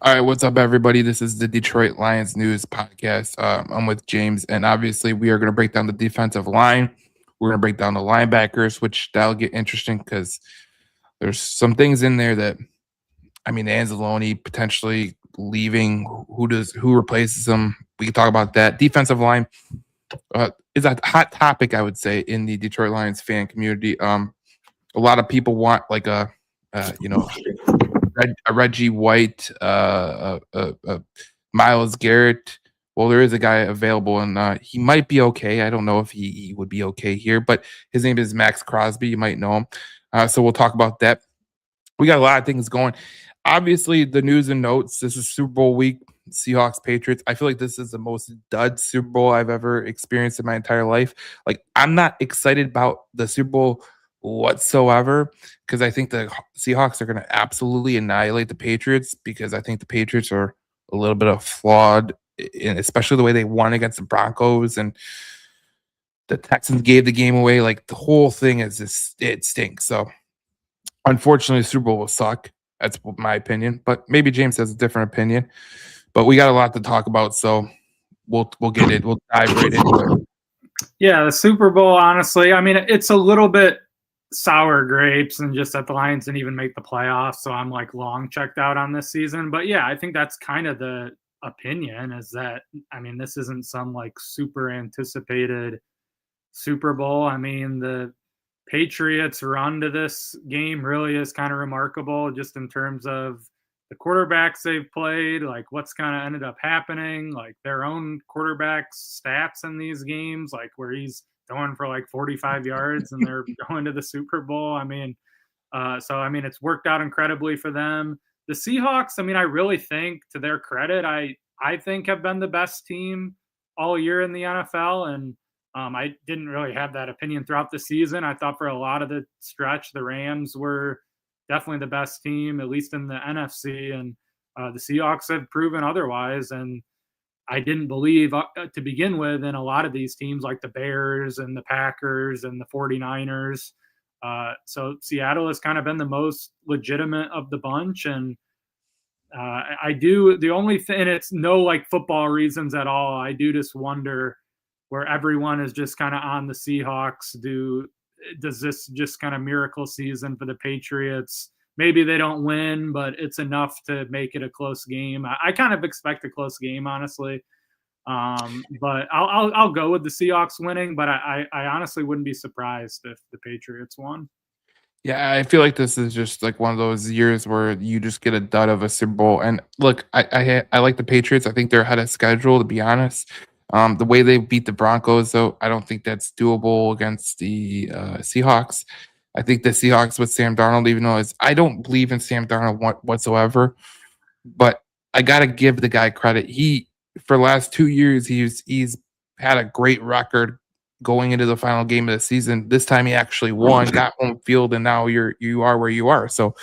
All right, what's up, everybody? This is the Detroit Lions News Podcast. I'm with James, and obviously, we are going to break down the defensive line. We're going to break down the linebackers, which that'll get interesting because there's some things in there that, I mean, Anzalone potentially leaving. Who replaces him? We can talk about that. Defensive line is a hot topic, I would say, in the Detroit Lions fan community. A lot of people want like you know, a Reggie White, Miles Garrett. Well, there is a guy available, and he might be okay. I don't know if he would be okay here, but his name is Max Crosby. You might know him. So we'll talk about that. We got a lot of things going. Obviously, the news and notes. This is Super Bowl week. Seahawks Patriots. I feel like this is the most dud Super Bowl I've ever experienced in my entire life. Like, I'm not excited about the Super Bowl whatsoever because I think the Seahawks are going to absolutely annihilate the Patriots because I think the Patriots are a little bit of flawed, especially the way they won against the Broncos and the Texans gave the game away. Like, the whole thing is just, it stinks. So unfortunately, the Super Bowl will suck. That's my opinion, but maybe James has a different opinion. But we got a lot to talk about, so we'll get it. We'll dive right into it. Yeah, the Super Bowl, honestly, I mean, it's a little bit sour grapes and just that the Lions didn't even make the playoffs, so I'm like long checked out on this season. But yeah, I think that's kind of the opinion is that, I mean, this isn't some like super anticipated Super Bowl. I mean, the Patriots' run to this game really is kind of remarkable just in terms of the quarterbacks they've played, like what's kind of ended up happening, like their own quarterback's stats in these games, like where he's going for like 45 yards and they're going to the Super Bowl. I mean, it's worked out incredibly for them. The Seahawks, I mean, I really think to their credit, I think have been the best team all year in the NFL. And I didn't really have that opinion throughout the season. I thought for a lot of the stretch, the Rams were definitely the best team, at least in the NFC. And the Seahawks have proven otherwise. And I didn't believe to begin with in a lot of these teams like the Bears and the Packers and the 49ers. So Seattle has kind of been the most legitimate of the bunch. And the only thing, and it's no like football reasons at all, I do just wonder where everyone is just kind of on the Seahawks. Does this just kind of miracle season for the Patriots? Maybe they don't win, but it's enough to make it a close game. I kind of expect a close game, honestly. But I'll go with the Seahawks winning, but I honestly wouldn't be surprised if the Patriots won. Yeah, I feel like this is just like one of those years where you just get a dud of a Super Bowl. And look, I like the Patriots. I think they're ahead of schedule, to be honest. The way they beat the Broncos, though, I don't think that's doable against the Seahawks. I think the Seahawks with Sam Darnold, even though I don't believe in Sam Darnold whatsoever, but I gotta give the guy credit. For the last 2 years, he's had a great record going into the final game of the season. This time he actually won, got home field, and now you are where you are. So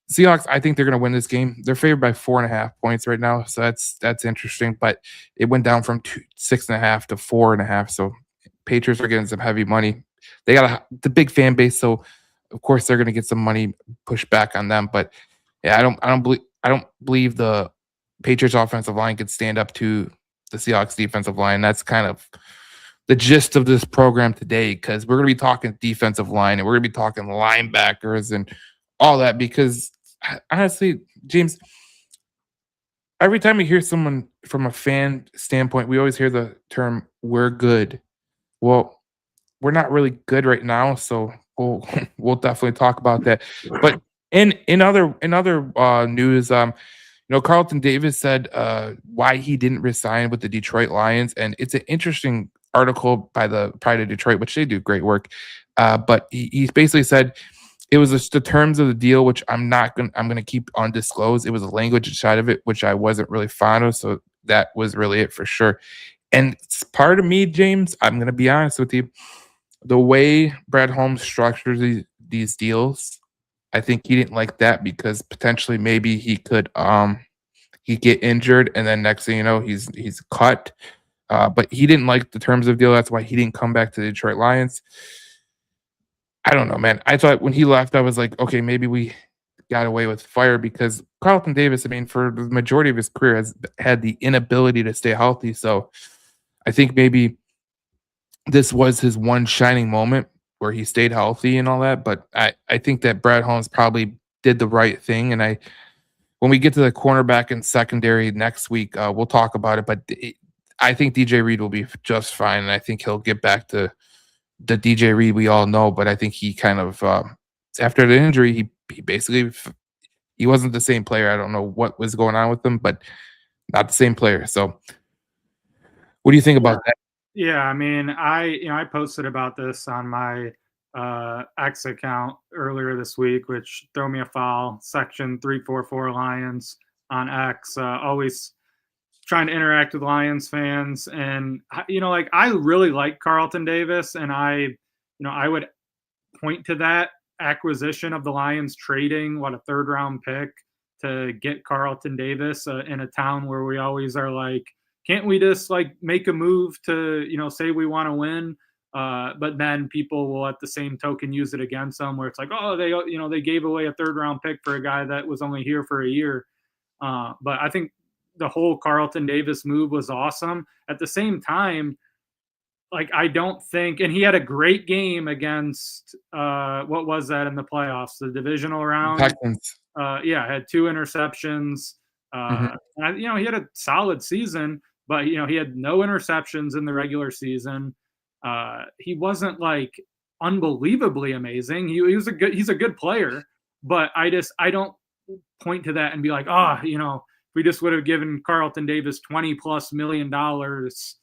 Seahawks, I think they're going to win this game. They're favored by 4.5 points right now, so that's interesting. But it went down from 6.5 to 4.5. So Patriots are getting some heavy money. They got the big fan base, so of course they're going to get some money pushed back on them. But yeah, I don't believe the Patriots offensive line could stand up to the Seahawks defensive line. That's kind of the gist of this program today, because we're going to be talking defensive line and we're going to be talking linebackers and all that, because honestly, James, every time we hear someone from a fan standpoint, we always hear the term "we're good." Well, we're not really good right now, so we'll definitely talk about that. But in other news, Carlton Davis said why he didn't resign with the Detroit Lions, and it's an interesting article by the Pride of Detroit, which they do great work. But he basically said it was just the terms of the deal, which I'm gonna keep undisclosed. It was a language side of it, which I wasn't really fond of. So that was really it for sure. And it's part of me, James, I'm gonna be honest with you. The way Brad Holmes structures these deals, I think he didn't like that because potentially maybe he could he get injured and then next thing you know he's cut. But he didn't like the terms of the deal. That's why he didn't come back to the Detroit Lions. I don't know, man. I thought when he left, I was like, okay, maybe got away with fire because Carlton Davis, I mean, for the majority of his career, has had the inability to stay healthy. So I think maybe this was his one shining moment where he stayed healthy and all that. But I think that Brad Holmes probably did the right thing. And when we get to the cornerback and secondary next week, we'll talk about it. But I think DJ Reed will be just fine. And I think he'll get back to the DJ Reed we all know. But I think he kind of, after the injury, he basically, he wasn't the same player. I don't know what was going on with him, but not the same player. So what do you think about that? Yeah, I mean, I posted about this on my X account earlier this week, which throw me a foul, section 344 Lions on X. Always trying to interact with Lions fans, and like I really like Carlton Davis, and I would point to that acquisition of the Lions trading a third round pick to get Carlton Davis in a town where we always are like, can't we just like make a move to say we want to win, but then people will at the same token use it against them where it's like, oh, they gave away a third round pick for a guy that was only here for a year. But I think the whole Carlton Davis move was awesome. At the same time, like I don't think, and he had a great game against what was that in the playoffs, the divisional round. Texans. Had 2 interceptions. And, he had a solid season, but he had no interceptions in the regular season. He wasn't like unbelievably amazing. He's a good player, but I don't point to that and be like, we just would have given Carlton Davis $20+ million, as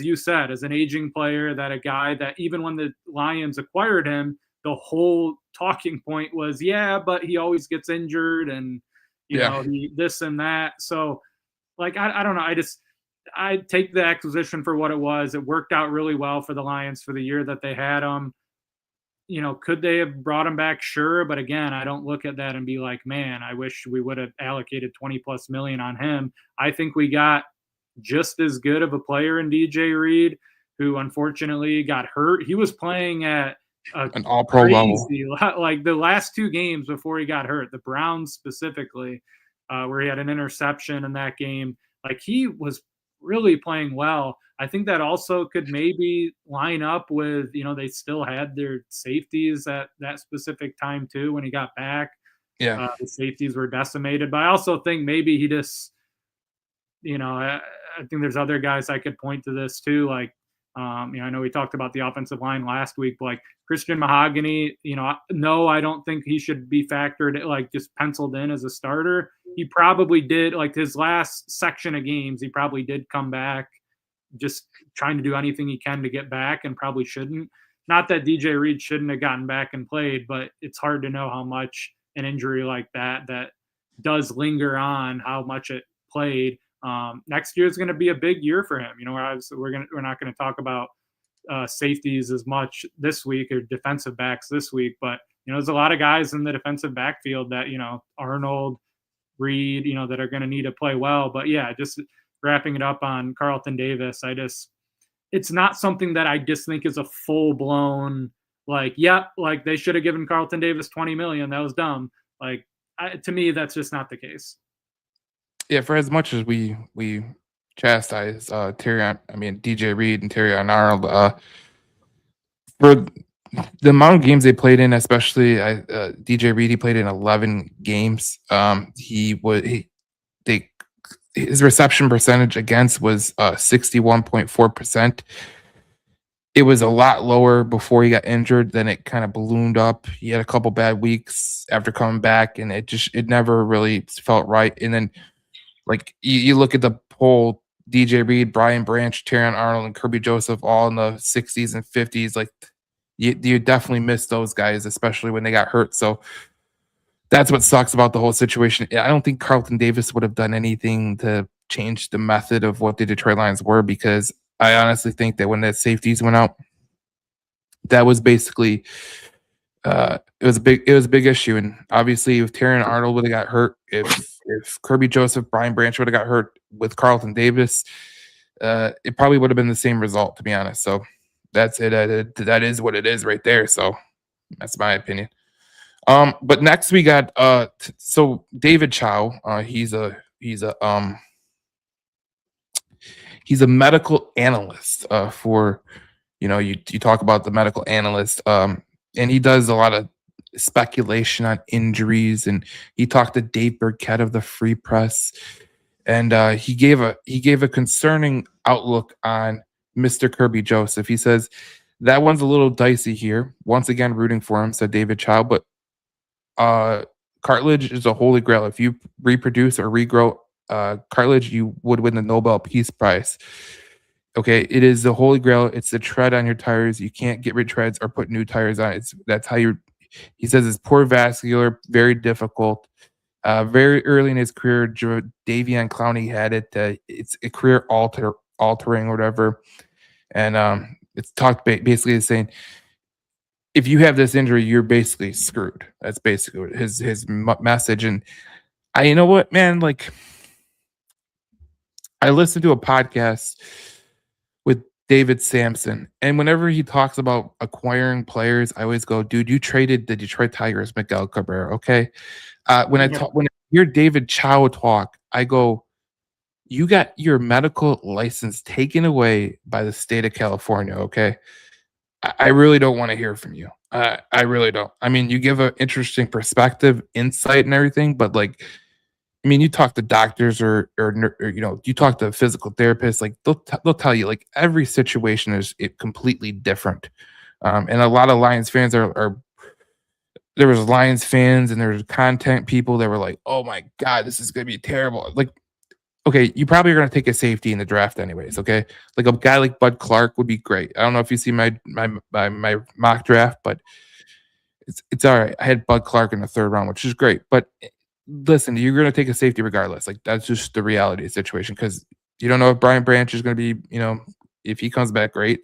you said, as an aging player, that a guy that even when the Lions acquired him, the whole talking point was, yeah, but he always gets injured and, he this and that. So like, I don't know. I take the acquisition for what it was. It worked out really well for the Lions for the year that they had him. Could they have brought him back? Sure. But again, I don't look at that and be like, man, I wish we would have allocated $20+ million on him. I think we got just as good of a player in DJ Reed, who unfortunately got hurt. He was playing at an all-pro level. Like the last 2 games before he got hurt, the Browns specifically, where he had an interception in that game. Like he was really playing well. I think that also could maybe line up with, they still had their safeties at that specific time too when he got back. Yeah. The safeties were decimated. But I also think maybe he just, I think there's other guys I could point to this too. Like, I know we talked about the offensive line last week, but like Christian Mahogany, no, I don't think he should be factored, like just penciled in as a starter. He probably did, like his last section of games, he probably did come back just trying to do anything he can to get back and probably shouldn't. Not that DJ Reed shouldn't have gotten back and played, but it's hard to know how much an injury like that does linger on, how much it played. Next year is going to be a big year for him. We're not going to talk about safeties as much this week or defensive backs this week, but there's a lot of guys in the defensive backfield that Arnold, Reed, that are going to need to play well. But yeah, just wrapping it up on Carlton Davis, it's not something that I just think is a full blown like they should have given Carlton Davis $20 million. That was dumb. Like to me, that's just not the case. Yeah, for as much as we chastise DJ Reed and Terrion Arnold, for the amount of games they played in, especially DJ Reed, he played in 11 games. His reception percentage against was 61.4%. It was a lot lower before he got injured. Then it kind of ballooned up. He had a couple bad weeks after coming back, and it never really felt right. And then like you look at the whole DJ Reed, Brian Branch, Terrion Arnold, and Kirby Joseph all in the 60s and 50s. Like you definitely miss those guys, especially when they got hurt. So that's what sucks about the whole situation. I don't think Carlton Davis would have done anything to change the method of what the Detroit Lions were, because I honestly think that when the safeties went out, that was basically it was a big issue. And obviously if Terrion Arnold would have got hurt, if Kirby Joseph, Brian Branch would have got hurt with Carlton Davis, it probably would have been the same result, to be honest. So that's it. That is what it is right there. So that's my opinion. But next we got so David Chow. He's a medical analyst for you talk about the medical analyst, and he does a lot of speculation on injuries, and he talked to Dave Burkett of the Free Press, and he gave a concerning outlook on Mr. Kirby Joseph. He says that one's a little dicey here. Once again, rooting for him, said David Chow, but uh, cartilage is a holy grail. If you reproduce or regrow cartilage, you would win the Nobel Peace Prize. Okay, it is the holy grail. It's the tread on your tires. You can't get rid treads or put new tires on. That's how you. He says it's poor vascular, very difficult. Very early in his career, Davion Clowney had it. It's a career altering or whatever, and it's basically saying if you have this injury, you're basically screwed. That's basically his message. And you know what, man, like I listened to a podcast with David Sampson, and whenever he talks about acquiring players, I always go, dude, you traded the Detroit Tigers, Miguel Cabrera. Okay. When I hear David Chow talk, I go, you got your medical license taken away by the state of California. Okay. I really don't want to hear from you. I really don't. I mean, you give an interesting perspective, insight, and everything, but like, I mean, you talk to doctors or you talk to physical therapists, like they'll tell you like every situation is completely different. And a lot of Lions fans are there was Lions fans and there was content people that were like, oh my God, this is gonna be terrible. Like, okay, you probably are gonna take a safety in the draft anyways. Okay. Like a guy like Bud Clark would be great. I don't know if you see my mock draft, but it's all right. I had Bud Clark in the third round, which is great. But listen, you're going to take a safety regardless. Like that's just the reality of the situation because you don't know if Brian Branch is going to be, if he comes back great,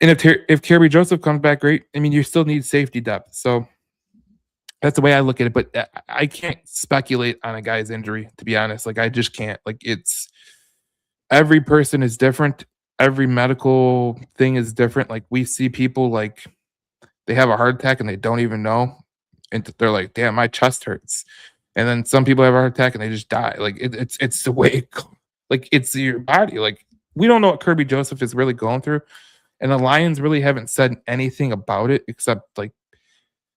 and if Kirby Joseph comes back great, I mean, you still need safety depth. So that's the way I look at it. But I can't speculate on a guy's injury, to be honest. Like I just can't. Like it's every person is different. Every medical thing is different. Like we see people like they have a heart attack and they don't even know, and they're like, "Damn, my chest hurts." And then some people have a heart attack and they just die. Like it's the way, like it's your body. Like we don't know what Kirby Joseph is really going through, and the Lions really haven't said anything about it except like,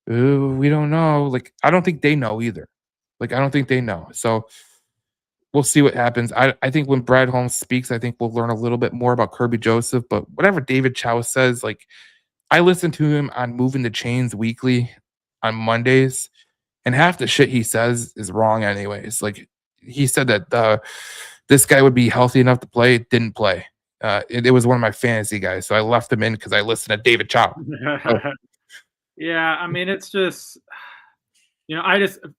"Ooh, we don't know." Like I don't think they know either. Like I don't think they know. So we'll see what happens. I think when Brad Holmes speaks, I think we'll learn a little bit more about Kirby Joseph. But whatever David Chow says, like I listen to him on Moving the Chains weekly on Mondays, and half the shit he says is wrong anyways. Like he said that this guy would be healthy enough to play, didn't play. It was one of my fantasy guys, so I left him in because I listened to David Chow. So, Yeah, I mean, it's just,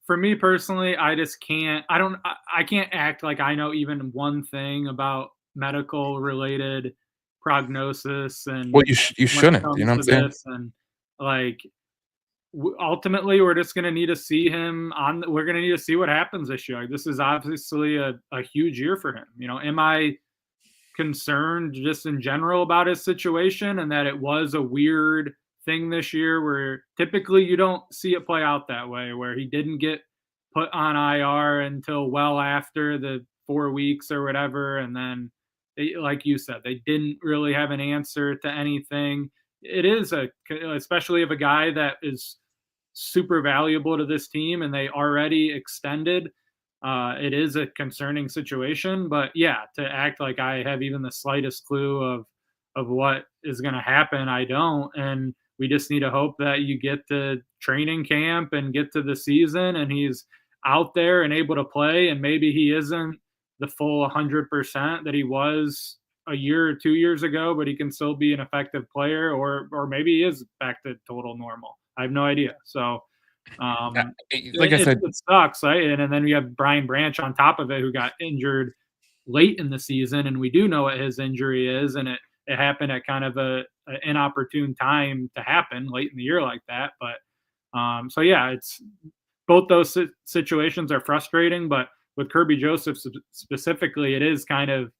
for me personally, I just can't, I can't act like I know even one thing about medical related prognosis and well, you when it shouldn't. You comes know what I'm to saying? this. And like, ultimately, we're just going to need to see him we're going to need to see what happens this year. Like, this is obviously a huge year for him. Am I concerned just in general about his situation and that it was a weird thing this year where typically you don't see it play out that way, where he didn't get put on IR until well after the 4 weeks or whatever. And then like you said, they didn't really have an answer to anything. It is especially of a guy that is super valuable to this team and they already extended. It is a concerning situation, but yeah, to act like I have even the slightest clue of what is going to happen, I don't. And we just need to hope that you get to training camp and get to the season and he's out there and able to play. And maybe he isn't the full 100% that he was a year or 2 years ago, but he can still be an effective player, or maybe he is back to total normal. I have no idea. So, like I said, it sucks, right? And then we have Brian Branch on top of it, who got injured late in the season, and we do know what his injury is, and it happened at kind of an inopportune time to happen late in the year like that. But so yeah, it's both those situations are frustrating, but with Kirby Joseph specifically, it is kind of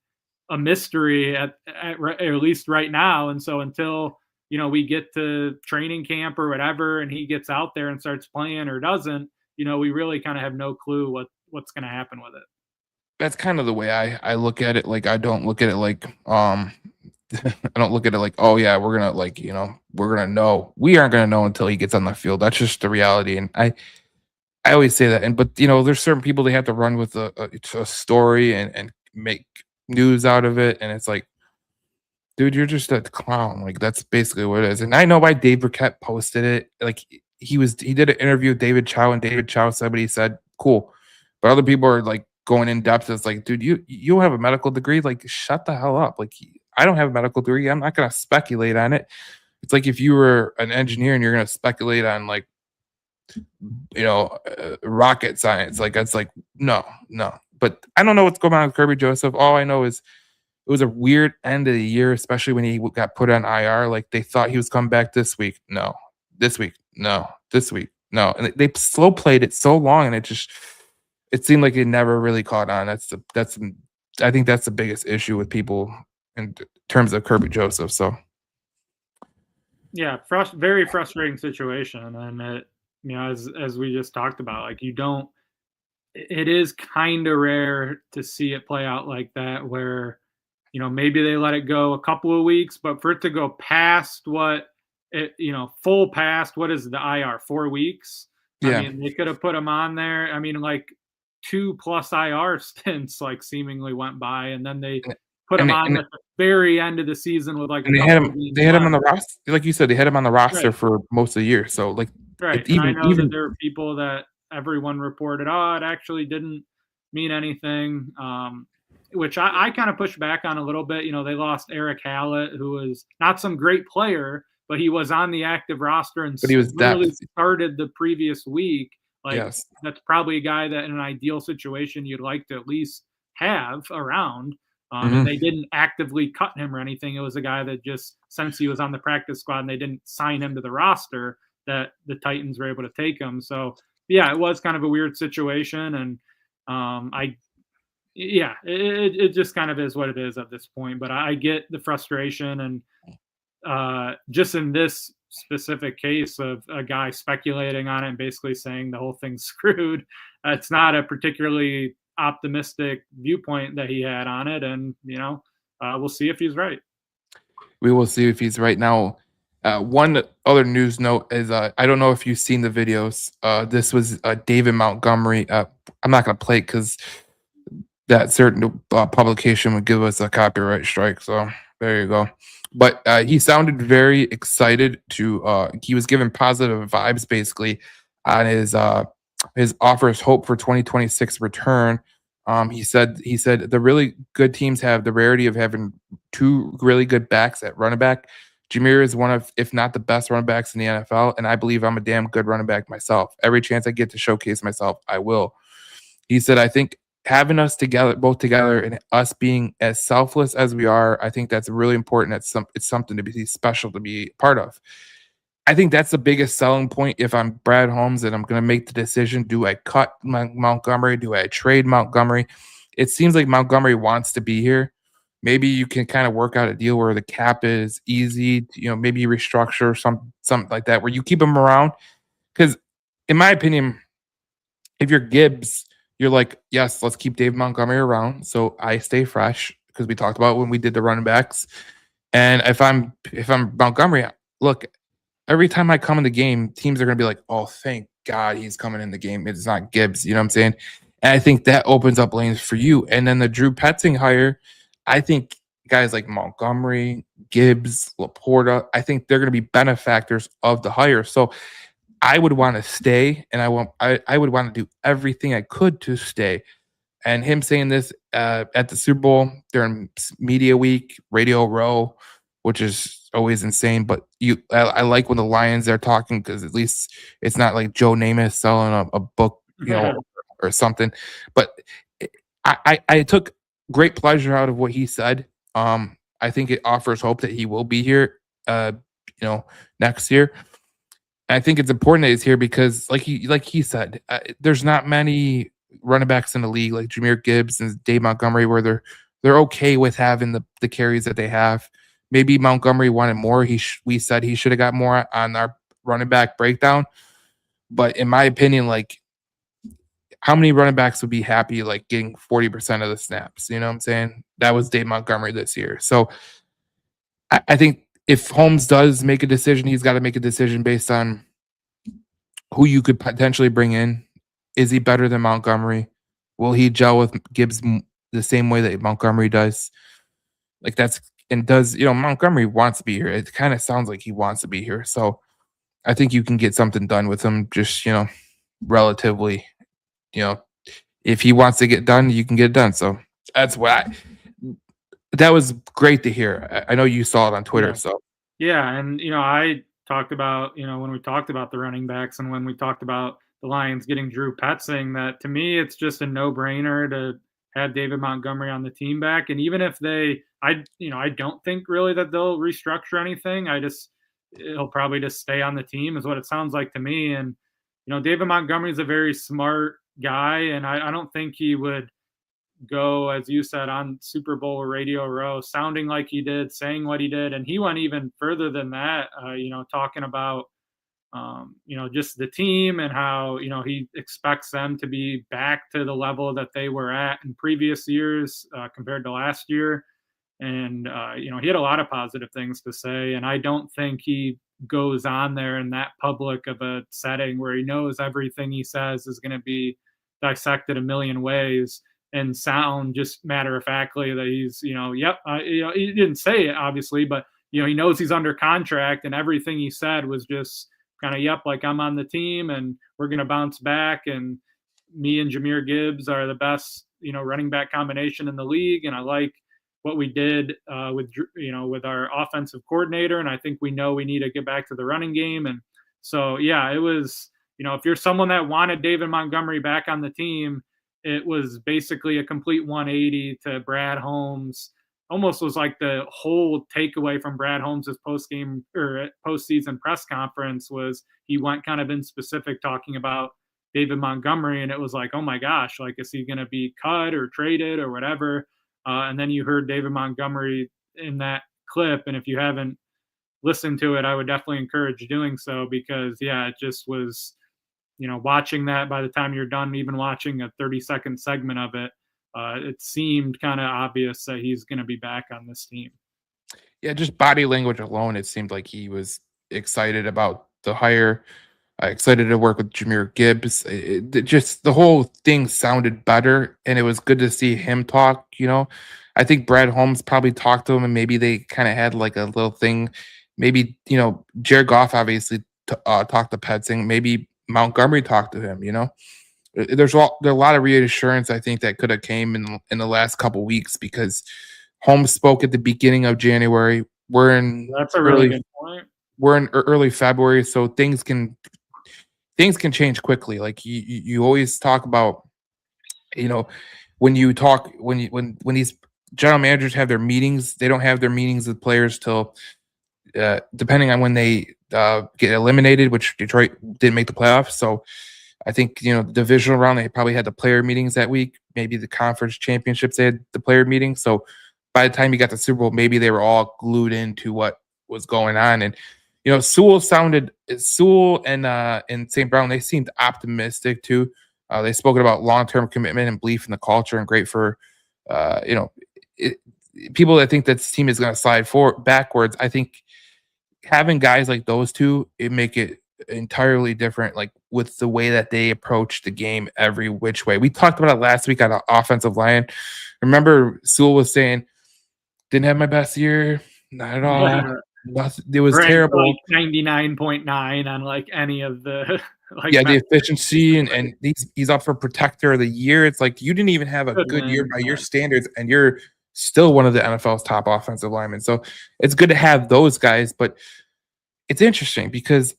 a mystery at least right now. And so until we get to training camp or whatever, and he gets out there and starts playing or doesn't, we really kind of have no clue what's going to happen with it. That's kind of the way I look at it. Like I don't look at it like I don't look at it like, oh yeah, we're gonna like, we're gonna know. We aren't gonna know until he gets on the field. That's just the reality. And I always say that. And but there's certain people they have to run with a story and make news out of it. And it's like, dude, you're just a clown. Like that's basically what it is. And I know why Dave Burkett posted it. Like he did an interview with David Chow, and David Chow said what he said. Cool. But other people are like going in depth. It's like, dude, you don't have a medical degree. Like, shut the hell up. Like, I don't have a medical degree. I'm not gonna speculate on it. It's like if you were an engineer and you're gonna speculate on like, rocket science. Like that's like no. But I don't know what's going on with Kirby Joseph. All I know is it was a weird end of the year, especially when he got put on IR. Like they thought he was coming back this week. No, this week. No, this week. No, and they slow played it so long, and it seemed like it never really caught on. I think that's the biggest issue with people in terms of Kirby Joseph. So yeah, very frustrating situation, and as we just talked about, like it is kind of rare to see it play out like that, where maybe they let it go a couple of weeks, but for it to go past full past, what is the IR, 4 weeks? yeah, I mean, they could have put him on there. I mean, like 2+ IR stints like seemingly went by, and then they put him on at the very end of the season with like and they had him on the roster. Like you said, they had him on the roster for most of the year. So like right. And I know that there are people that everyone reported, it actually didn't mean anything. Which I kind of pushed back on a little bit. They lost Eric Hallett, who was not some great player, but he was on the active roster and he was literally started the previous week. Like yes. That's probably a guy that in an ideal situation you'd like to at least have around. And they didn't actively cut him or anything. It was a guy that just, since he was on the practice squad and they didn't sign him to the roster, that the Titans were able to take him. So yeah, it was kind of a weird situation. And it just kind of is what it is at this point. But I get the frustration, and just in this specific case of a guy speculating on it and basically saying the whole thing's screwed, it's not a particularly optimistic viewpoint that he had on it. And, we'll see if he's right. We will see if he's right. Now, one other news note is I don't know if you've seen the videos. This was David Montgomery. I'm not going to play it because that certain publication would give us a copyright strike. So there you go. But he sounded very excited he was given positive vibes basically on his offers hope for 2026 return. He said the really good teams have the rarity of having two really good backs at running back. Jameer is one of, if not the best running backs in the NFL, and I believe I'm a damn good running back myself. Every chance I get to showcase myself, I will. He said, I think having us both together, and us being as selfless as we are, I think that's really important. It's something to be special to be part of. I think that's the biggest selling point. If I'm Brad Holmes and I'm going to make the decision, do I cut Montgomery? Do I trade Montgomery? It seems like Montgomery wants to be here. Maybe you can kind of work out a deal where the cap is easy, maybe restructure something like that, where you keep him around. Because in my opinion, if you're Gibbs, you're like, yes, let's keep Dave Montgomery around so I stay fresh, because we talked about when we did the running backs. And if I'm Montgomery, look, every time I come in the game, teams are going to be like, oh, thank God he's coming in the game. It's not Gibbs. You know what I'm saying? And I think that opens up lanes for you. And then the Drew Petzing hire, I think guys like Montgomery, Gibbs, Laporta, I think they're going to be benefactors of the hire. So I would want to stay, and I would want to do everything I could to stay. And him saying this at the Super Bowl during media week, Radio Row, which is always insane. But I like when the Lions are talking, because at least it's not like Joe Namath selling a book, or something. But I took great pleasure out of what he said. I think it offers hope that he will be here, next year. I think it's important that he's here because, like he said, there's not many running backs in the league like Jahmyr Gibbs and Dave Montgomery where they're okay with having the carries that they have. Maybe Montgomery wanted more. We said he should have got more on our running back breakdown. But in my opinion, like how many running backs would be happy like getting 40% of the snaps? You know what I'm saying? That was Dave Montgomery this year. So I think if Holmes does make a decision, he's got to make a decision based on who you could potentially bring in. Is he better than Montgomery? Will he gel with Gibbs the same way that Montgomery does? Like that's and does Montgomery wants to be here. It kind of sounds like he wants to be here. So I think you can get something done with him. Just relatively, you know, if he wants to get done, you can get it done. So that's what that was great to hear. I know you saw it on Twitter. Yeah. So Yeah, and I talked about, when we talked about the running backs and when we talked about the Lions getting Drew Petzing, that to me it's just a no-brainer to have David Montgomery on the team back. And even if I don't think really that they'll restructure anything. He'll probably just stay on the team is what it sounds like to me. And David Montgomery is a very smart guy, and I don't think he would go, as you said, on Super Bowl Radio Row, sounding like he did, saying what he did. And he went even further than that, talking about, just the team and how, he expects them to be back to the level that they were at in previous years compared to last year. And, he had a lot of positive things to say. And I don't think he goes on there in that public of a setting where he knows everything he says is going to be dissected a million ways and sound just matter of factly that he's, he didn't say it obviously, but he knows he's under contract and everything he said was just kind of, yep, like I'm on the team and we're going to bounce back. And me and Jahmyr Gibbs are the best, running back combination in the league. And I like what we did with our offensive coordinator. And I think we know we need to get back to the running game. And so, yeah, it was, if you're someone that wanted David Montgomery back on the team, it was basically a complete 180 to Brad Holmes. Almost was like the whole takeaway from Brad Holmes' post-game or postseason press conference was he went kind of in specific talking about David Montgomery, and it was like, oh my gosh, like is he going to be cut or traded or whatever? And then you heard David Montgomery in that clip, and if you haven't listened to it, I would definitely encourage doing so because, yeah, it just was – watching that by the time you're done, even watching a 30-second segment of it, it seemed kind of obvious that he's going to be back on this team. Yeah, just body language alone, it seemed like he was excited about the hire, excited to work with Jahmyr Gibbs. Just the whole thing sounded better, and it was good to see him talk. I think Brad Holmes probably talked to him, and maybe they kind of had like a little thing. Maybe Jared Goff obviously talked to Petzing. Maybe Montgomery talked to him. There's a lot of reassurance I think that could have came in the last couple weeks because Holmes spoke at the beginning of January. That's a really good point. We're in early February, so things can change quickly. Like you always talk about, when these general managers have their meetings, they don't have their meetings with players till depending on when they get eliminated, which Detroit didn't make the playoffs. So I think, the divisional round, they probably had the player meetings that week.Maybe the conference championships, they had the player meetings. So by the time you got the Super Bowl, maybe they were all glued into what was going on. And, Sewell and St. Brown, they seemed optimistic too. They spoke about long-term commitment and belief in the culture and great for, people that think that this team is going to slide backwards. I think having guys like those two, it make it entirely different, like with the way that they approach the game every which way. We talked about it last week on the offensive line. Remember, Sewell was saying, didn't have my best year, not at all. Yeah. It was terrible. Like 99.9 on like any of the the efficiency and he's up for protector of the year. It's like you didn't even have a good year by your standards, and you're still one of the NFL's top offensive linemen. So it's good to have those guys, but it's interesting because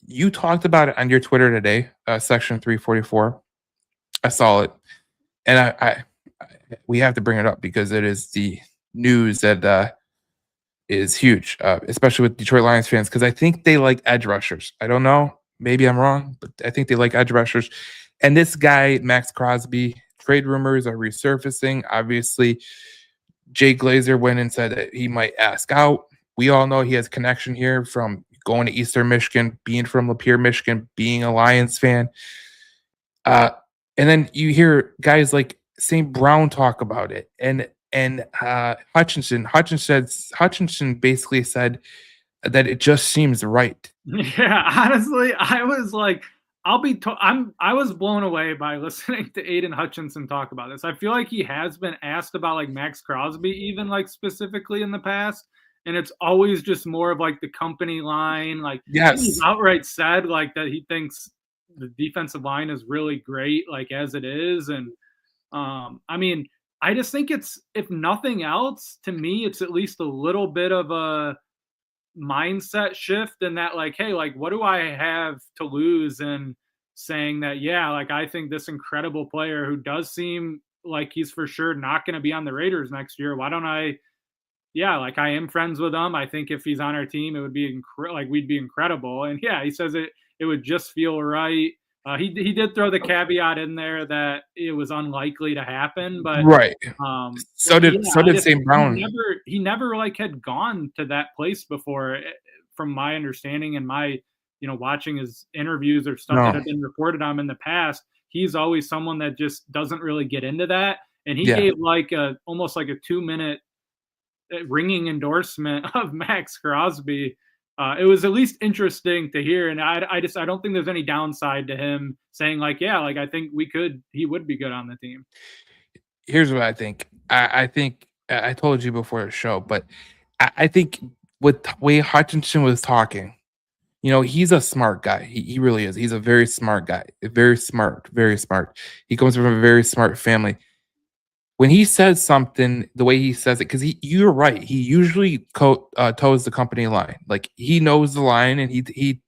you talked about it on your Twitter today, section 344. I saw it, and I we have to bring it up because it is the news that is huge, especially with Detroit Lions fans, because I think they like edge rushers. I don't know, maybe I'm wrong, but I think they like edge rushers. And this guy, Max Crosby, trade rumors are resurfacing. Obviously, Jay Glazer went and said that he might ask out. We all know he has connection here from going to Eastern Michigan, being from Lapeer, Michigan, being a Lions fan. And then you hear guys like St. Brown talk about it, and Hutchinson basically said that it just seems right. Yeah, honestly, I was like, I was blown away by listening to Aiden Hutchinson talk about this. I feel like he has been asked about like Max Crosby, even like specifically in the past, and it's always just more of like the company line. Like he's Yes. outright said like that he thinks the defensive line is really great, like as it is, and I mean, I just think it's, if nothing else, to me, it's at least a little bit of a mindset shift in that, like, hey, like, what do I have to lose? And saying that, yeah, like, I think this incredible player who does seem like he's for sure not going to be on the Raiders next year, why don't I, yeah, like, I am friends with him. I think if he's on our team, it would be like, we'd be incredible. And yeah, he says it would just feel right. He did throw the caveat in there that it was unlikely to happen, but Right. like, yeah, So did St. Brown. he never like had gone to that place before, from my understanding and my, watching his interviews or stuff that No. have been reported on him in the past. He's always someone that just doesn't really get into that, and he Yeah. gave like almost like a 2-minute ringing endorsement of Max Crosby. It was at least interesting to hear, and I don't think there's any downside to him saying like, yeah, like I think he would be good on the team. Here's what I think. I think I told you before the show, but I think with the way Hutchinson was talking, he's a smart guy. He really is. He's a very smart guy. Very smart, very smart. He comes from a very smart family. When he says something, the way he says it, because you're right. He usually toes the company line. Like he knows the line, and he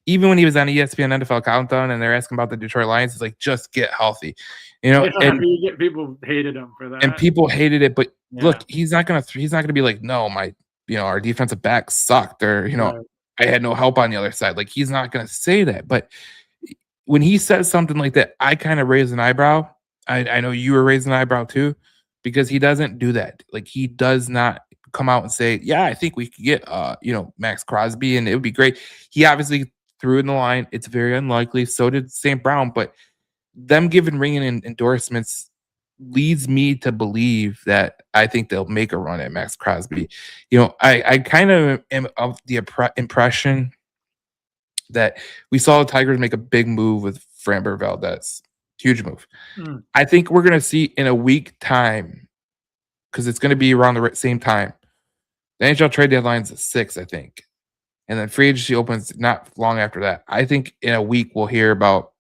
even when he was on ESPN NFL Countdown, and they're asking about the Detroit Lions, he's like, just get healthy, Yeah, and people hated him for and that. people hated it. But Yeah, look, he's not gonna be like, no, our defensive back sucked, or right. I had no help on the other side. Like he's not gonna say that. But when he says something like that, I kind of raise an eyebrow. I know you were raising an eyebrow too, because he doesn't do that. Like he does not come out and say, "Yeah, I think we could get Max Crosby and it would be great." He obviously threw in the line. It's very unlikely. So did St. Brown, but them giving ringing endorsements leads me to believe that I think they'll make a run at Max Crosby. I kind of am of the impression that we saw the Tigers make a big move with Framber Valdez. Huge move. Mm. I think we're going to see in a week time, because it's going to be around the same time. The NHL trade deadline's at 6, I think. And then free agency opens not long after that. I think in a week we'll hear about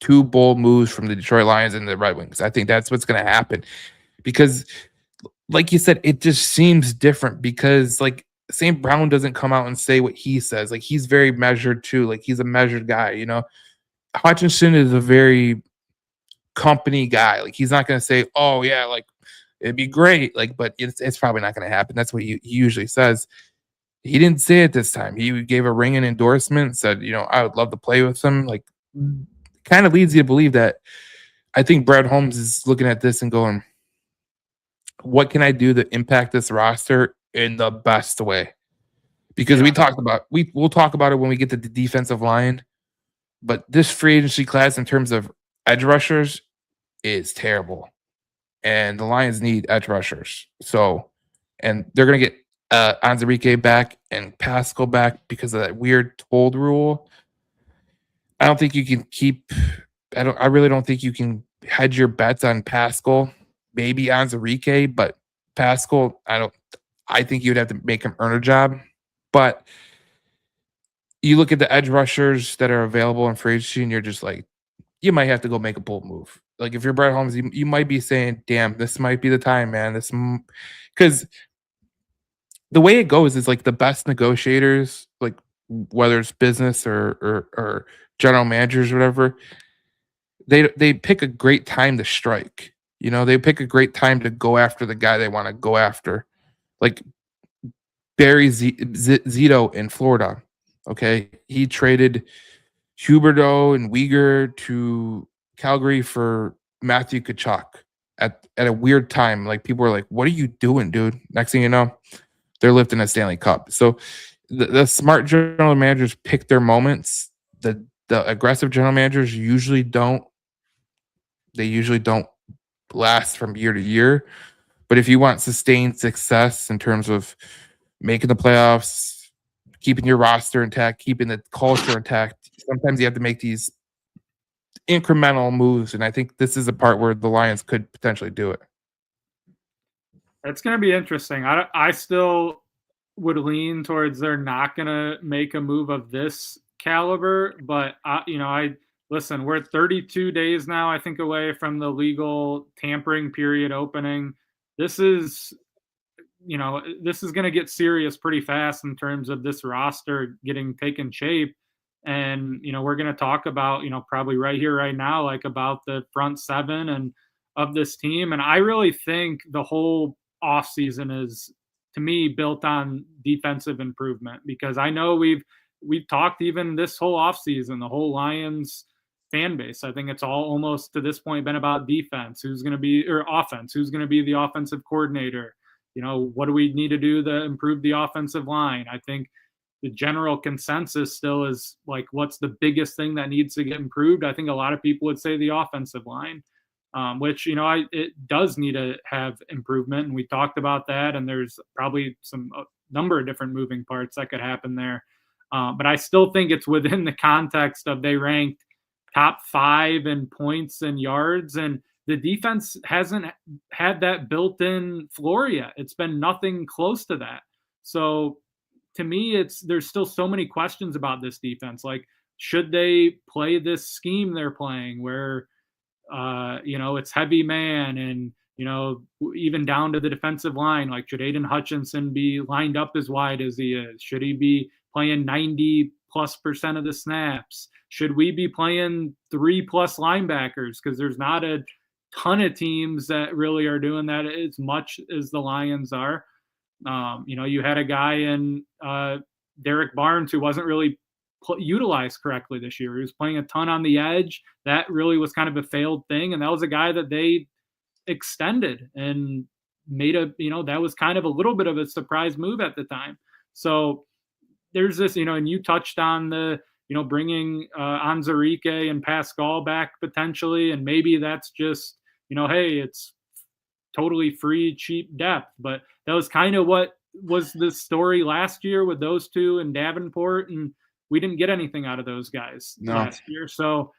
2 bold moves from the Detroit Lions and the Red Wings. I think that's what's going to happen. Because, like you said, it just seems different because, like, St. Brown doesn't come out and say what he says. Like, he's very measured too. Like, he's a measured guy, Hutchinson is a very company guy. Like, he's not going to say, oh, yeah, like, it'd be great. Like, but it's probably not going to happen. That's what he usually says. He didn't say it this time. He gave a ringing endorsement, said, I would love to play with him. Like, kind of leads you to believe that I think Brad Holmes is looking at this and going, what can I do to impact this roster in the best way? Because Yeah. we'll talk about it when we get to the defensive line, but this free agency class in terms of edge rushers is terrible. And the Lions need edge rushers. So, and they're going to get Anzarike back and Pascal back because of that weird told rule. I don't think you can I really don't think you can hedge your bets on Pascal, maybe Anzarike, but Pascal, I think you'd have to make him earn a job. But you look at the edge rushers that are available in free agency, and you're just like, you might have to go make a bold move. Like if you're Brett Holmes, you might be saying, damn, this might be the time, man. Because the way it goes is like the best negotiators, like whether it's business or general managers or whatever, they pick a great time to strike. They pick a great time to go after the guy they want to go after. Like Barry Zito in Florida. Okay. He traded Huberdeau and Uyghur to Calgary for Matthew Tkachuk. at a weird time. Like people were like, "What are you doing, dude?" Next thing you know, they're lifting a Stanley Cup. So the smart general managers pick their moments. The aggressive general managers usually don't. They usually don't last from year to year. But if you want sustained success in terms of making the playoffs, keeping your roster intact, keeping the culture intact, sometimes you have to make these incremental moves. And I think this is a part where the Lions could potentially do it. It's going to be interesting. I still would lean towards they're not going to make a move of this caliber, but I listen, we're 32 days now, I think, away from the legal tampering period opening. This is this is going to get serious pretty fast in terms of this roster getting taken shape. And, we're going to talk about, probably right here, right now, like about the front seven and of this team. And I really think the whole offseason is, to me, built on defensive improvement, because I know we've talked even this whole offseason, the whole Lions fan base. I think it's all almost to this point been about defense, who's going to be, or offense, who's going to be the offensive coordinator. What do we need to do to improve the offensive line? I think the general consensus still is like, what's the biggest thing that needs to get improved? I think a lot of people would say the offensive line, which, it does need to have improvement. And we talked about that. And there's probably a number of different moving parts that could happen there. But I still think it's within the context of they ranked top 5 in points and yards. And the defense hasn't had that built-in floor yet. It's been nothing close to that. So to me, there's still so many questions about this defense. Like, should they play this scheme they're playing where, it's heavy man and, even down to the defensive line? Like, should Aiden Hutchinson be lined up as wide as he is? Should he be playing 90+% of the snaps? Should we be playing 3+ linebackers? Because there's not a ton of teams that really are doing that as much as the Lions are. You had a guy in Derek Barnes who wasn't really utilized correctly this year. He was playing a ton on the edge. That really was kind of a failed thing. And that was a guy that they extended and made that was kind of a little bit of a surprise move at the time. So there's this, and you touched on the, bringing Anzarike and Pascal back potentially. And maybe that's just, hey, it's totally free, cheap depth. But that was kind of what was the story last year with those two and Davenport. And we didn't get anything out of those guys last year. So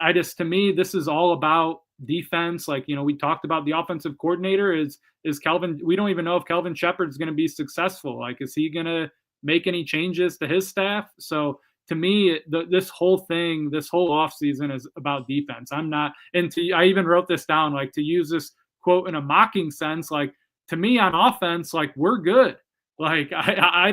to me, this is all about defense. Like, we talked about the offensive coordinator is Kelvin. We don't even know if Kelvin Shepard's going to be successful. Like, is he going to make any changes to his staff? So to me, this whole offseason is about defense. I even wrote this down, like, to use this quote in a mocking sense, like, to me on offense, like, we're good. Like, I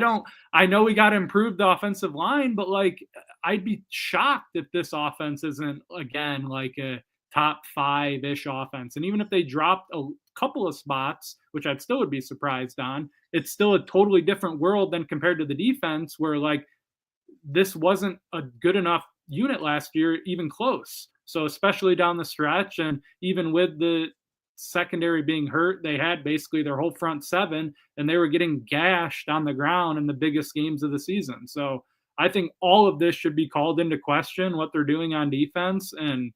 know we got to improve the offensive line, but like, I'd be shocked if this offense isn't again like a top 5-ish offense. And even if they dropped a couple of spots, which I still would be surprised on, it's still a totally different world than compared to the defense, where like this wasn't a good enough unit last year, even close. So especially down the stretch, and even with the secondary being hurt, they had basically their whole front seven, and they were getting gashed on the ground in the biggest games of the season. So I think all of this should be called into question, what they're doing on defense. And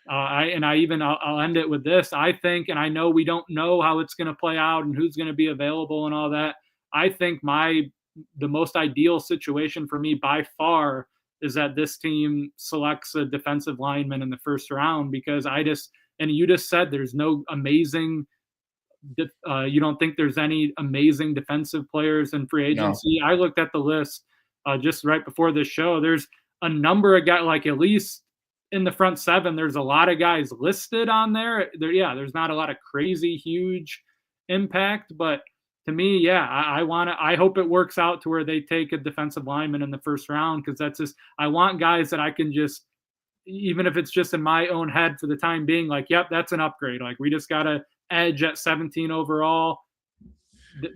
I'll end it with this. I think, and I know we don't know how it's going to play out and who's going to be available and all that. I think the most ideal situation for me by far is that this team selects a defensive lineman in the first round, because and you just said there's no amazing, you don't think there's any amazing defensive players in free agency. No. I looked at the list just right before this show. There's a number of guys, like at least in the front seven, there's a lot of guys listed on there. There's not a lot of crazy, huge impact, but to me, I hope it works out to where they take a defensive lineman in the first round, because I want guys that I can just, even if it's just in my own head for the time being, like, yep, that's an upgrade. Like, we just got an edge at 17 overall.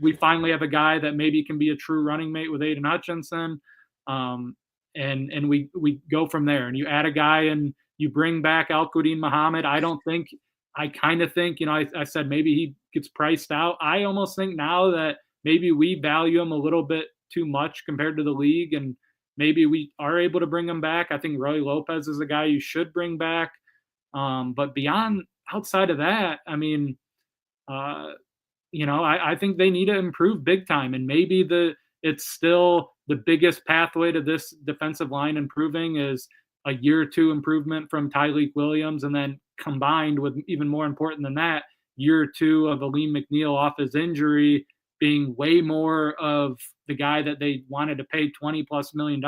We finally have a guy that maybe can be a true running mate with Aiden Hutchinson. And we go from there. And you add a guy and you bring back Al-Quddin Muhammad. I I kind of think, I said maybe he gets priced out. I almost think now that maybe we value him a little bit too much compared to the league, and maybe we are able to bring him back. I think Roy Lopez is a guy you should bring back. But beyond outside of that, I mean, I think they need to improve big time, and maybe it's still the biggest pathway to this defensive line improving is a year or two improvement from Tyleik Williams, and then combined with even more important than that, year or two of Aleem McNeil off his injury being way more of the guy that they wanted to pay $20+ million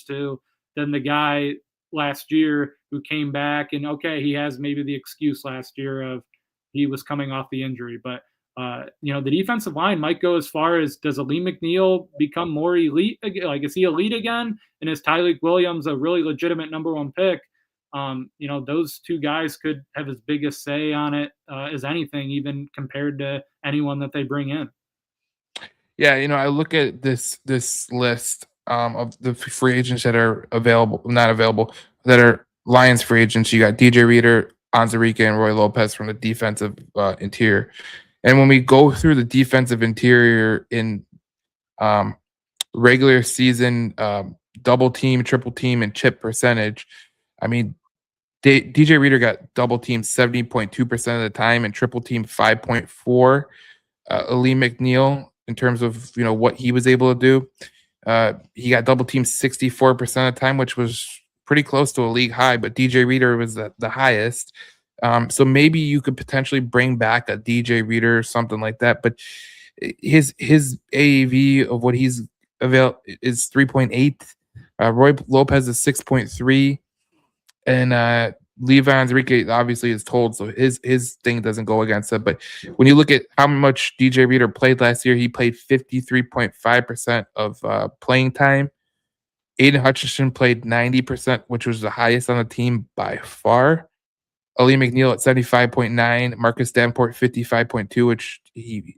to than the guy last year who came back. And okay, he has maybe the excuse last year of he was coming off the injury, but the defensive line might go as far as, does Aleem McNeil become more elite? Like, is he elite again? And is Tyleik Williams a really legitimate number one pick? Those two guys could have as big a say on it as anything, even compared to anyone that they bring in. Yeah, I look at this list of the free agents that are available, not available, that are Lions free agents. You got DJ Reader, Onwuzurike, and Roy Lopez from the defensive interior. And when we go through the defensive interior in regular season, double team, triple team, and chip percentage, I mean, DJ Reader got double team 70.2% of the time and triple team 5.4. Aleem McNeil, in terms of what he was able to do, he got double team 64% of the time, which was pretty close to a league high. But DJ Reader was the highest. So maybe you could potentially bring back a DJ Reader or something like that. But his AAV of what he's is 3.8. Roy Lopez is 6.3, and Levi Onwuzurike obviously is told, so his thing doesn't go against it. But when you look at how much DJ Reader played last year, he played 53.5% of playing time. Aiden Hutchinson played 90%, which was the highest on the team by far. Aleem McNeil at 75.9, Marcus Davenport 55.2, which he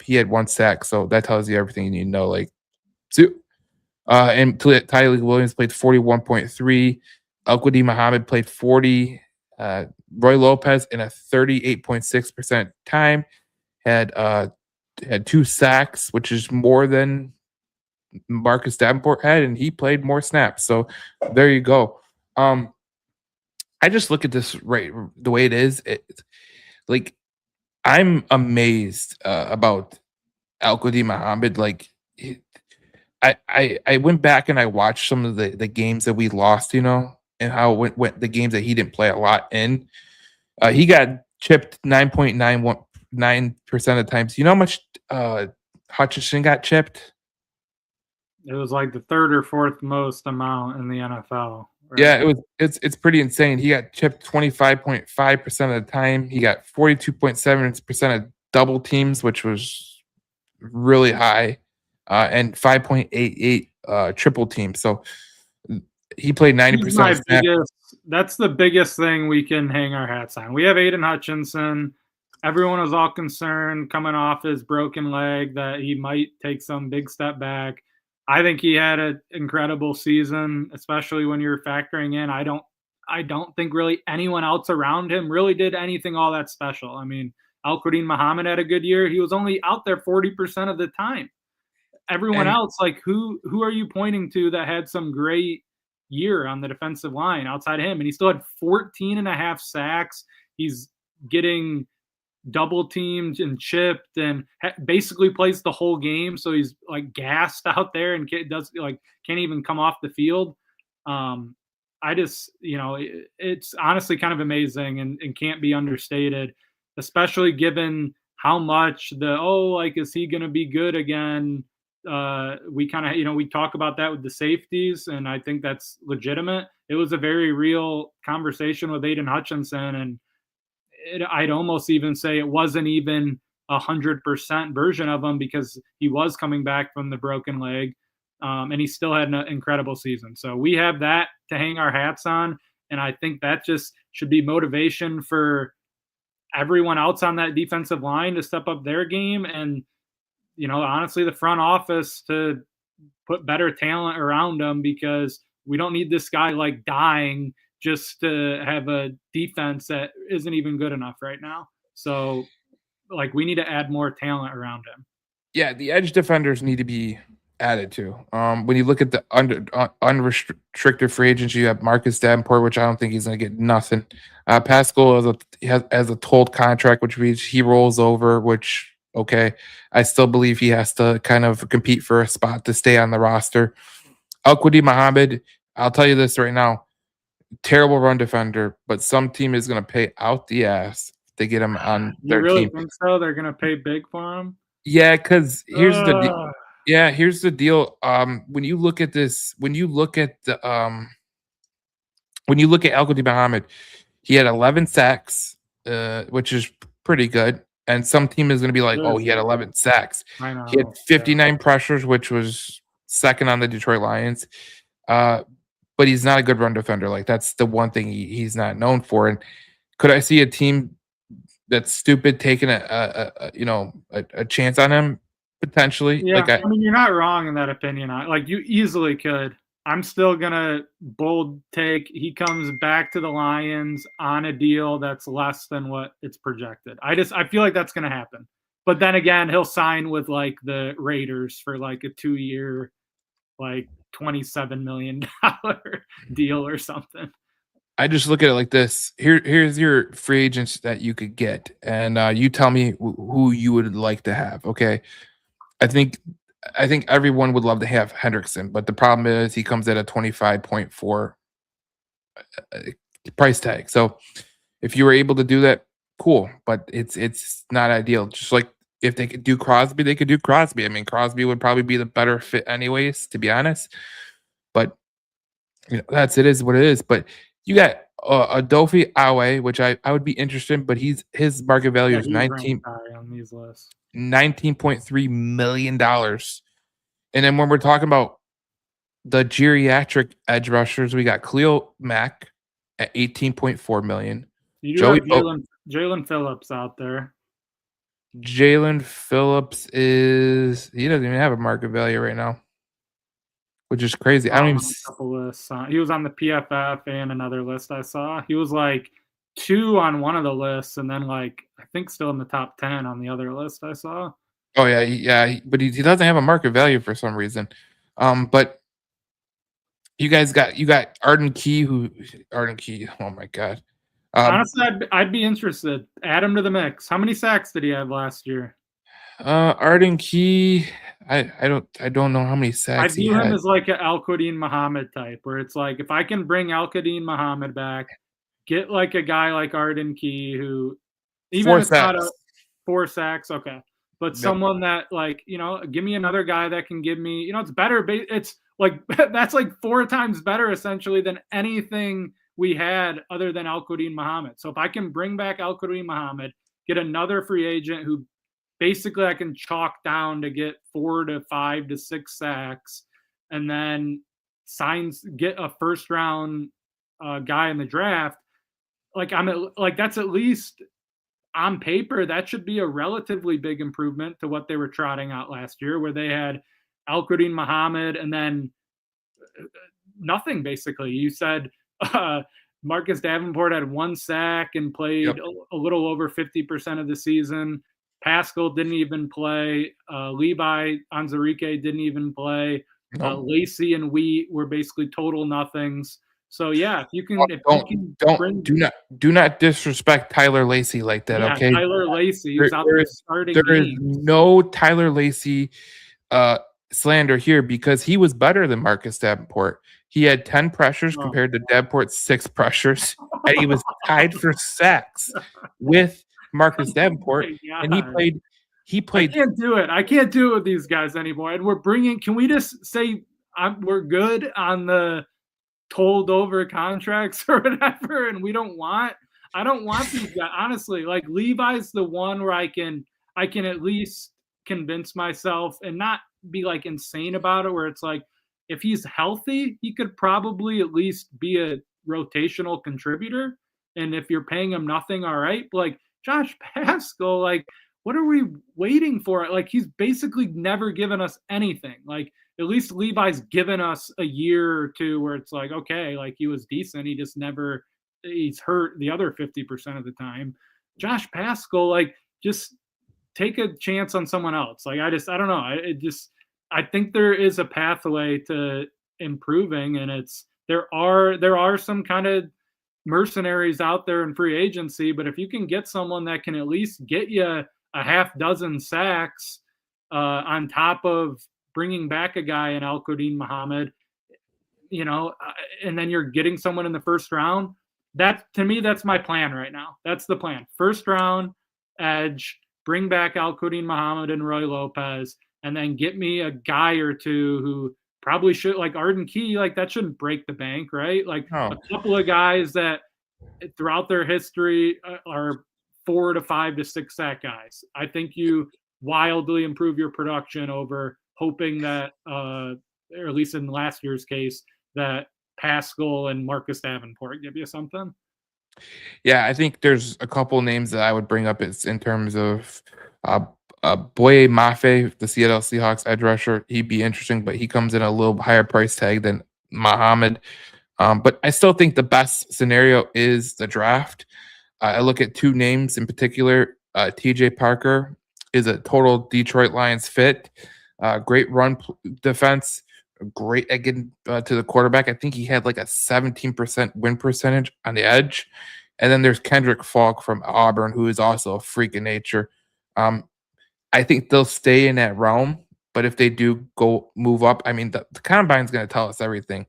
had one sack, so that tells you everything you need to know. And Tyleik Williams played 41.3, Al-Quadin Muhammad played 40, Roy Lopez in a 38.6% time had 2 sacks, which is more than Marcus Davenport had, and he played more snaps. So there you go. I just look at this right the way it is. I'm amazed about Al-Quadin Muhammad. I went back and I watched some of the games that we lost, and how it went the games that he didn't play a lot in. He got chipped 9.9% of the times. You know how much Hutchinson got chipped? It was like the third or fourth most amount in the NFL. Right? Yeah, it's pretty insane. He got chipped 25.5% of the time. He got 42.7% of double teams, which was really high, and 5.88 triple teams. So he played 90%. That's the biggest thing we can hang our hats on. We have Aiden Hutchinson. Everyone was all concerned coming off his broken leg that he might take some big step back. I think he had an incredible season, especially when you're factoring in. I don't think really anyone else around him really did anything all that special. I mean, Al-Quadin Muhammad had a good year. He was only out there 40% of the time. Everyone else, like who are you pointing to that had some great year on the defensive line outside him? And he still had 14.5 sacks. He's getting double teamed and chipped and basically plays the whole game. So he's like gassed out there and can't even come off the field. It's honestly kind of amazing and can't be understated, especially given how much is he going to be good again? We kind of, we talk about that with the safeties, and I think that's legitimate. It was a very real conversation with Aiden Hutchinson, and I'd almost even say it wasn't even 100% version of him because he was coming back from the broken leg, and he still had an incredible season. So we have that to hang our hats on, and I think that just should be motivation for everyone else on that defensive line to step up their game, and honestly, the front office to put better talent around them, because we don't need this guy dying just to have a defense that isn't even good enough right now. So, like, we need to add more talent around him. Yeah, the edge defenders need to be added to. When you look at the unrestricted free agents, you have Marcus Davenport, which I don't think he's going to get nothing. Pascal has a told contract, which means he rolls over. Which okay, I still believe he has to kind of compete for a spot to stay on the roster. Al-Quadi Muhammad, I'll tell you this right now, terrible run defender, but some team is going to pay out the ass to get him on You their really team. think so? They're gonna pay big for him? Yeah, because Ugh. here's the deal. When you look at this, when you look at Al Muhammad, he had 11 sacks, which is pretty good. And some team is going to be like, It oh, is he had good. 11 sacks. I He had know. 59 pressures, which was second on the Detroit Lions. But he's not a good run defender. Like that's the one thing he's not known for. And could I see a team that's stupid taking a chance on him potentially? Yeah, I mean, you're not wrong in that opinion. Like, you easily could. I'm still gonna bold take. He comes back to the Lions on a deal that's less than what it's projected. I feel like that's gonna happen. But then again, he'll sign with like the Raiders for like a 2-year, like $27 million deal or something. I just look at it like this. Here's your free agents that you could get, and you tell me who you would like to have. Okay, I think everyone would love to have Hendrickson, but the problem is he comes at a 25.4 price tag. So if you were able to do that, cool. But it's not ideal. Just like if they could do Crosby, they could do Crosby. I mean, Crosby would probably be the better fit, anyways, to be honest. But it is what it is. But you got Adofi Awe, which I would be interested in, but his market value Yeah, is he's ranked high on these lists. $19.3 million. And then when we're talking about the geriatric edge rushers, we got Khalil Mack at 18.4 million. You do have Jalen Phillips out there. Jalen Phillips he doesn't even have a market value right now, which is crazy. I don't even a couple lists. He was on the PFF and another list I saw. He was like 2 on one of the lists, and then like I think still in the top 10 on the other list I saw. Oh yeah, but he doesn't have a market value for some reason. But you got Arden Key. Oh my god. Honestly, I'd be interested. Add him to the mix. How many sacks did he have last year? Arden Key. I don't know how many sacks I view him as like an Al-Quadin Muhammad type, where it's like if I can bring Al-Quadin Muhammad back, get like a guy like Arden Key who even 4 if it's not sacks. 4 sacks, okay. But someone that like, give me another guy that can give me, it's better. It's like that's like 4 times better essentially than anything we had other than Al-Quadin Muhammad. So if I can bring back Al-Quadin Muhammad, get another free agent who basically I can chalk down to get 4 to 5 to 6 sacks, and then get a first round guy in the draft. Like that's at least on paper that should be a relatively big improvement to what they were trotting out last year, where they had Al-Quadin Muhammad and then nothing basically. You said Marcus Davenport had 1 sack and played a little over 50% of the season. Pascal didn't even play. Levi Onwuzurike didn't even play. Lacey and Wheat were basically total nothings. So yeah, if you can, do not disrespect Tyler Lacey like that. Okay, Tyler Lacey was out there starting. There is no Tyler Lacey slander here because he was better than Marcus Davenport. He had 10 pressures compared to Davenport's 6 pressures, and he was tied for sacks with Marcus Davenport, and he played. I can't do it. I can't do it with these guys anymore. And can we just say we're good on the told over contracts or whatever, and I don't want these guys, honestly. Like Levi's the one where I can at least convince myself and not be like insane about it, where it's like if he's healthy, he could probably at least be a rotational contributor. And if you're paying him nothing, all right. But like Josh Pascal, like what are we waiting for? Like he's basically never given us anything. Like at least Levi's given us a year or two where it's like, okay, like he was decent. He just never, he's hurt the other 50% of the time. Josh Pascal, like, just take a chance on someone else. Like, I don't know. I think there is a pathway to improving, and there are some kind of mercenaries out there in free agency, but if you can get someone that can at least get you a half dozen sacks on top of bringing back a guy in Al-Quadin Muhammad, and then you're getting someone in the first round, that, to me, that's my plan right now. That's the plan. First round edge, bring back Al-Quadin Muhammad and Roy Lopez, and then get me a guy or two who probably should, like Arden Key, like that shouldn't break the bank, right? Like a couple of guys that throughout their history are 4 to 5 to 6 sack guys. I think you wildly improve your production over hoping that, or at least in last year's case, that Pascal and Marcus Davenport give you something. Yeah, I think there's a couple names that I would bring up. It's in terms of Boye Mafe, the Seattle Seahawks edge rusher. He'd be interesting, but he comes in a little higher price tag than Muhammad. But I still think the best scenario is the draft. I look at two names in particular. TJ Parker is a total Detroit Lions fit. Great run defense. Great at getting to the quarterback. I think he had like a 17% win percentage on the edge. And then there's Kendrick Falk from Auburn, who is also a freak of nature. I think they'll stay in that realm. But if they do go move up, I mean, the combine's going to tell us everything.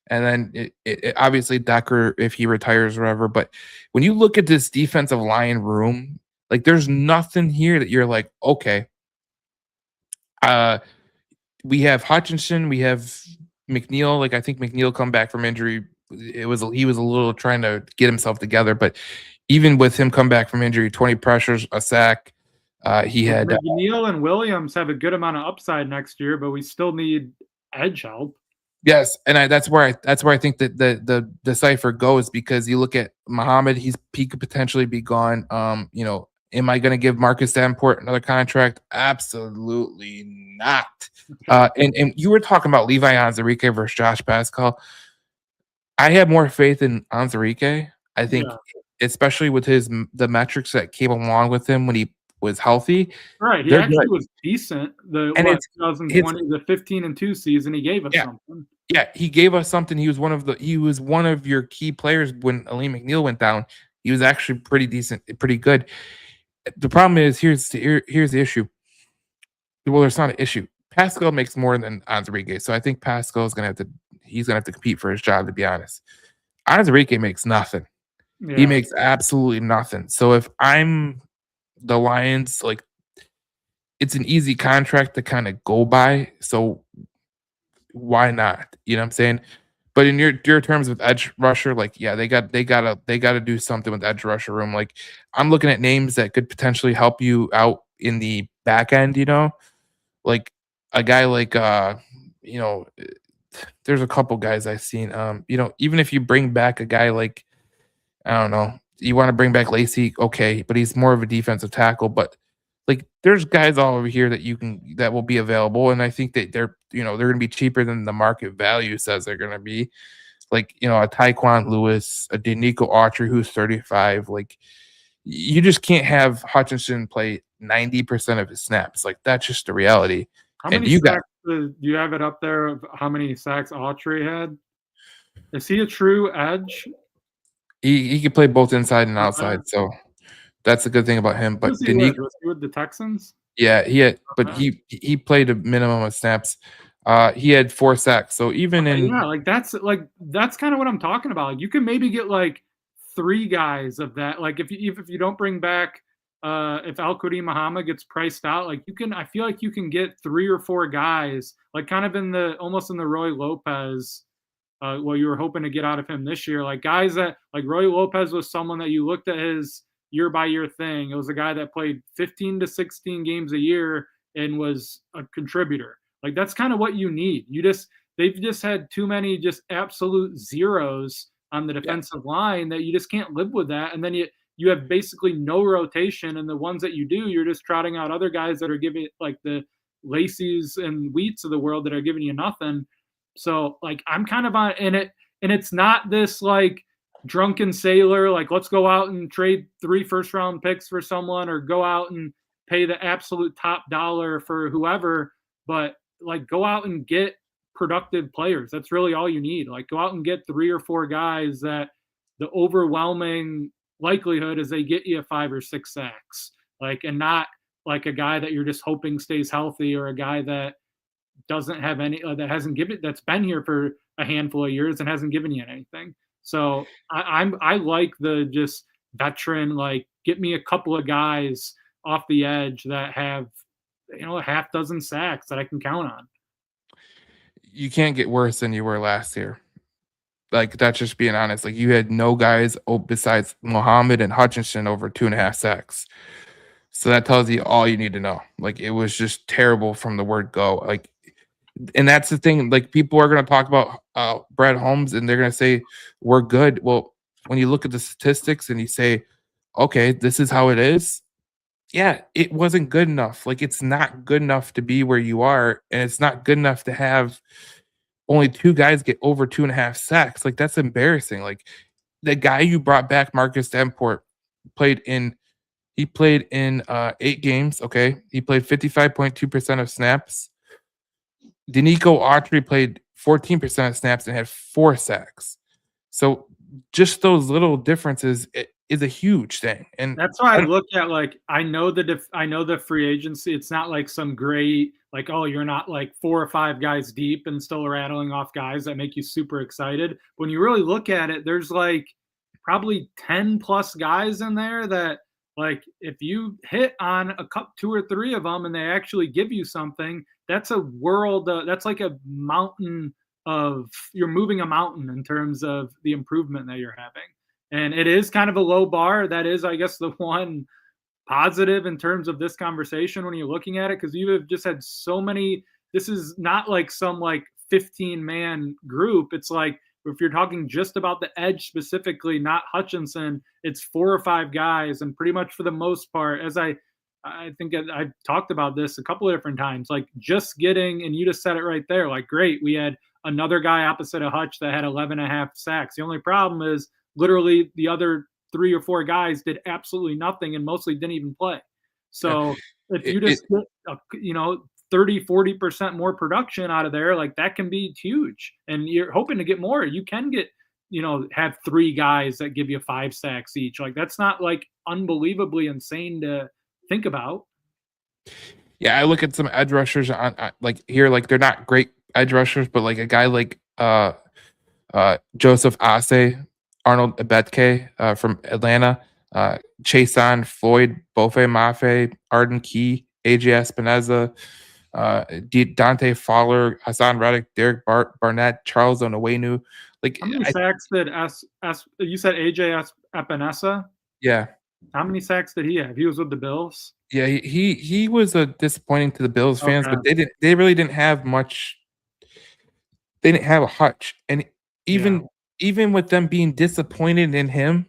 And then it obviously Decker, if he retires or whatever. But when you look at this defensive line room, like there's nothing here that you're like, okay, we have Hutchinson, we have McNeil. Like I think McNeil come back from injury. He was a little trying to get himself together, but even with him come back from injury, 20 pressures, a sack. He had McNeil and Williams have a good amount of upside next year, but we still need edge help. Yes, and that's where I think that the cipher goes, because you look at Muhammad, he could potentially be gone. Am I going to give Marcus Davenport another contract? Absolutely not. And you were talking about Levi Onwuzurike versus Josh Pascal. I have more faith in Onwuzurike. I think, especially with the metrics that came along with him when he was healthy. Right, he actually was decent. The 2020, the 15-2 season, he gave us something. Yeah, he gave us something. He was one of your key players when Aleem McNeil went down. He was actually pretty decent, pretty good. The problem is here's the issue. Well, there's not an issue. Pascal makes more than Onwuzurike, so I think Pascal is gonna have to compete for his job. To be honest, Onwuzurike makes nothing. Yeah. He makes absolutely nothing. So if I'm the Lions, like, it's an easy contract to kind of go by. So why not? You know what I'm saying? But in your terms with edge rusher, like, yeah, they gotta do something with edge rusher room. Like, I'm looking at names that could potentially help you out in the back end, like a guy like there's a couple guys I've seen. Even if you bring back a guy like, I don't know, you want to bring back Lacey, okay, but he's more of a defensive tackle. But like, there's guys all over here that will be available, and I think that they're going to be cheaper than the market value says they're going to be. Like, a Tyquan Lewis, a Denico Autry who's 35. Like, you just can't have Hutchinson play 90% of his snaps. Like, that's just the reality. How many sacks do you have it up there of how many sacks Autry had? Is he a true edge? He could play both inside and outside, so that's the good thing about him. But was he with the Texans? Yeah, he played a minimum of snaps. He had 4 sacks. So even that's kind of what I'm talking about. Like, you can maybe get like 3 guys of that. Like if you don't bring back if Al-Quadin Muhammad gets priced out, like I feel like you can get 3 or 4 guys, like kind of almost in the Roy Lopez. You were hoping to get out of him this year, like guys that, like, Roy Lopez was someone that you looked at his year by year thing. It was a guy that played 15 to 16 games a year and was a contributor. Like, that's kind of what you need. They've just had too many just absolute zeros on the defensive line that you just can't live with that. And then you have basically no rotation, and the ones that you do, you're just trotting out other guys that are giving like the Lacey's and Wheats of the world that are giving you nothing. So like I'm kind of on in it, and it's not this like drunken sailor like let's go out and trade 3 first-round picks for someone or go out and pay the absolute top dollar for whoever, but like go out and get productive players. That's really all you need. Like go out and get 3 or 4 guys that the overwhelming likelihood is they get you 5 or 6 sacks. Like and not like a guy that you're just hoping stays healthy or a guy that doesn't have any that hasn't given that's been here for a handful of years and hasn't given you anything. So I like the just veteran like get me a couple of guys off the edge that have a half dozen sacks that I can count on. You can't get worse than you were last year. Like that's just being honest. Like you had no guys besides Muhammad and Hutchinson over 2.5 sacks. So that tells you all you need to know. Like it was just terrible from the word go. Like, and that's the thing. Like people are going to talk about Brett Holmes and they're going to say we're good. Well, when you look at the statistics and you say, okay, this is how it is. Yeah, it wasn't good enough. Like it's not good enough to be where you are, and it's not good enough to have only 2 guys get over 2.5 sacks. Like that's embarrassing. Like the guy you brought back, Marcus Davenport, played in 8 games. Okay. He played 55.2% of snaps. Danico Autry played 14% of snaps and had 4 sacks. So just those little differences is a huge thing. And that's why I look at like I know the free agency. It's not like some great like oh you're not like 4 or 5 guys deep and still rattling off guys that make you super excited. When you really look at it, there's like probably 10 plus guys in there that like if you hit on a cup 2 or 3 of them and they actually give you something, that's a world. That's like a mountain of you're moving a mountain in terms of the improvement that you're having. And it is kind of a low bar. That is, I guess, the one positive in terms of this conversation when you're looking at it, because you have just had so many. This is not like some like 15-man group. It's like if you're talking just about the edge specifically, not Hutchinson, it's 4 or 5 guys, and pretty much for the most part, as I think I've talked about this a couple of different times, like just getting, and you just said it right there, like great, we had another guy opposite of Hutch that had 11.5 sacks. The only problem is literally the other 3 or 4 guys did absolutely nothing and mostly didn't even play. So if you just get, 30-40% more production out of there, like that can be huge. And you're hoping to get more. You can get, have 3 guys that give you 5 sacks each. Like that's not like unbelievably insane to think about. Yeah, I look at some edge rushers on like here, like they're not great edge rushers, but like a guy like Joseph Ase, Arnold Ebetke from Atlanta, Chason Floyd, Bofe Mafe, Arden Key, AJ Espinoza, Dante Fowler, Hassan Reddick, Derek Barnett, Charles Onowenu. Like how many sacks did you said AJ Epinesa? Yeah. How many sacks did he have? He was with the Bills. Yeah, he was disappointing to the Bills fans, but they really didn't have much. They didn't have a Hutch, and even with them being disappointed in him,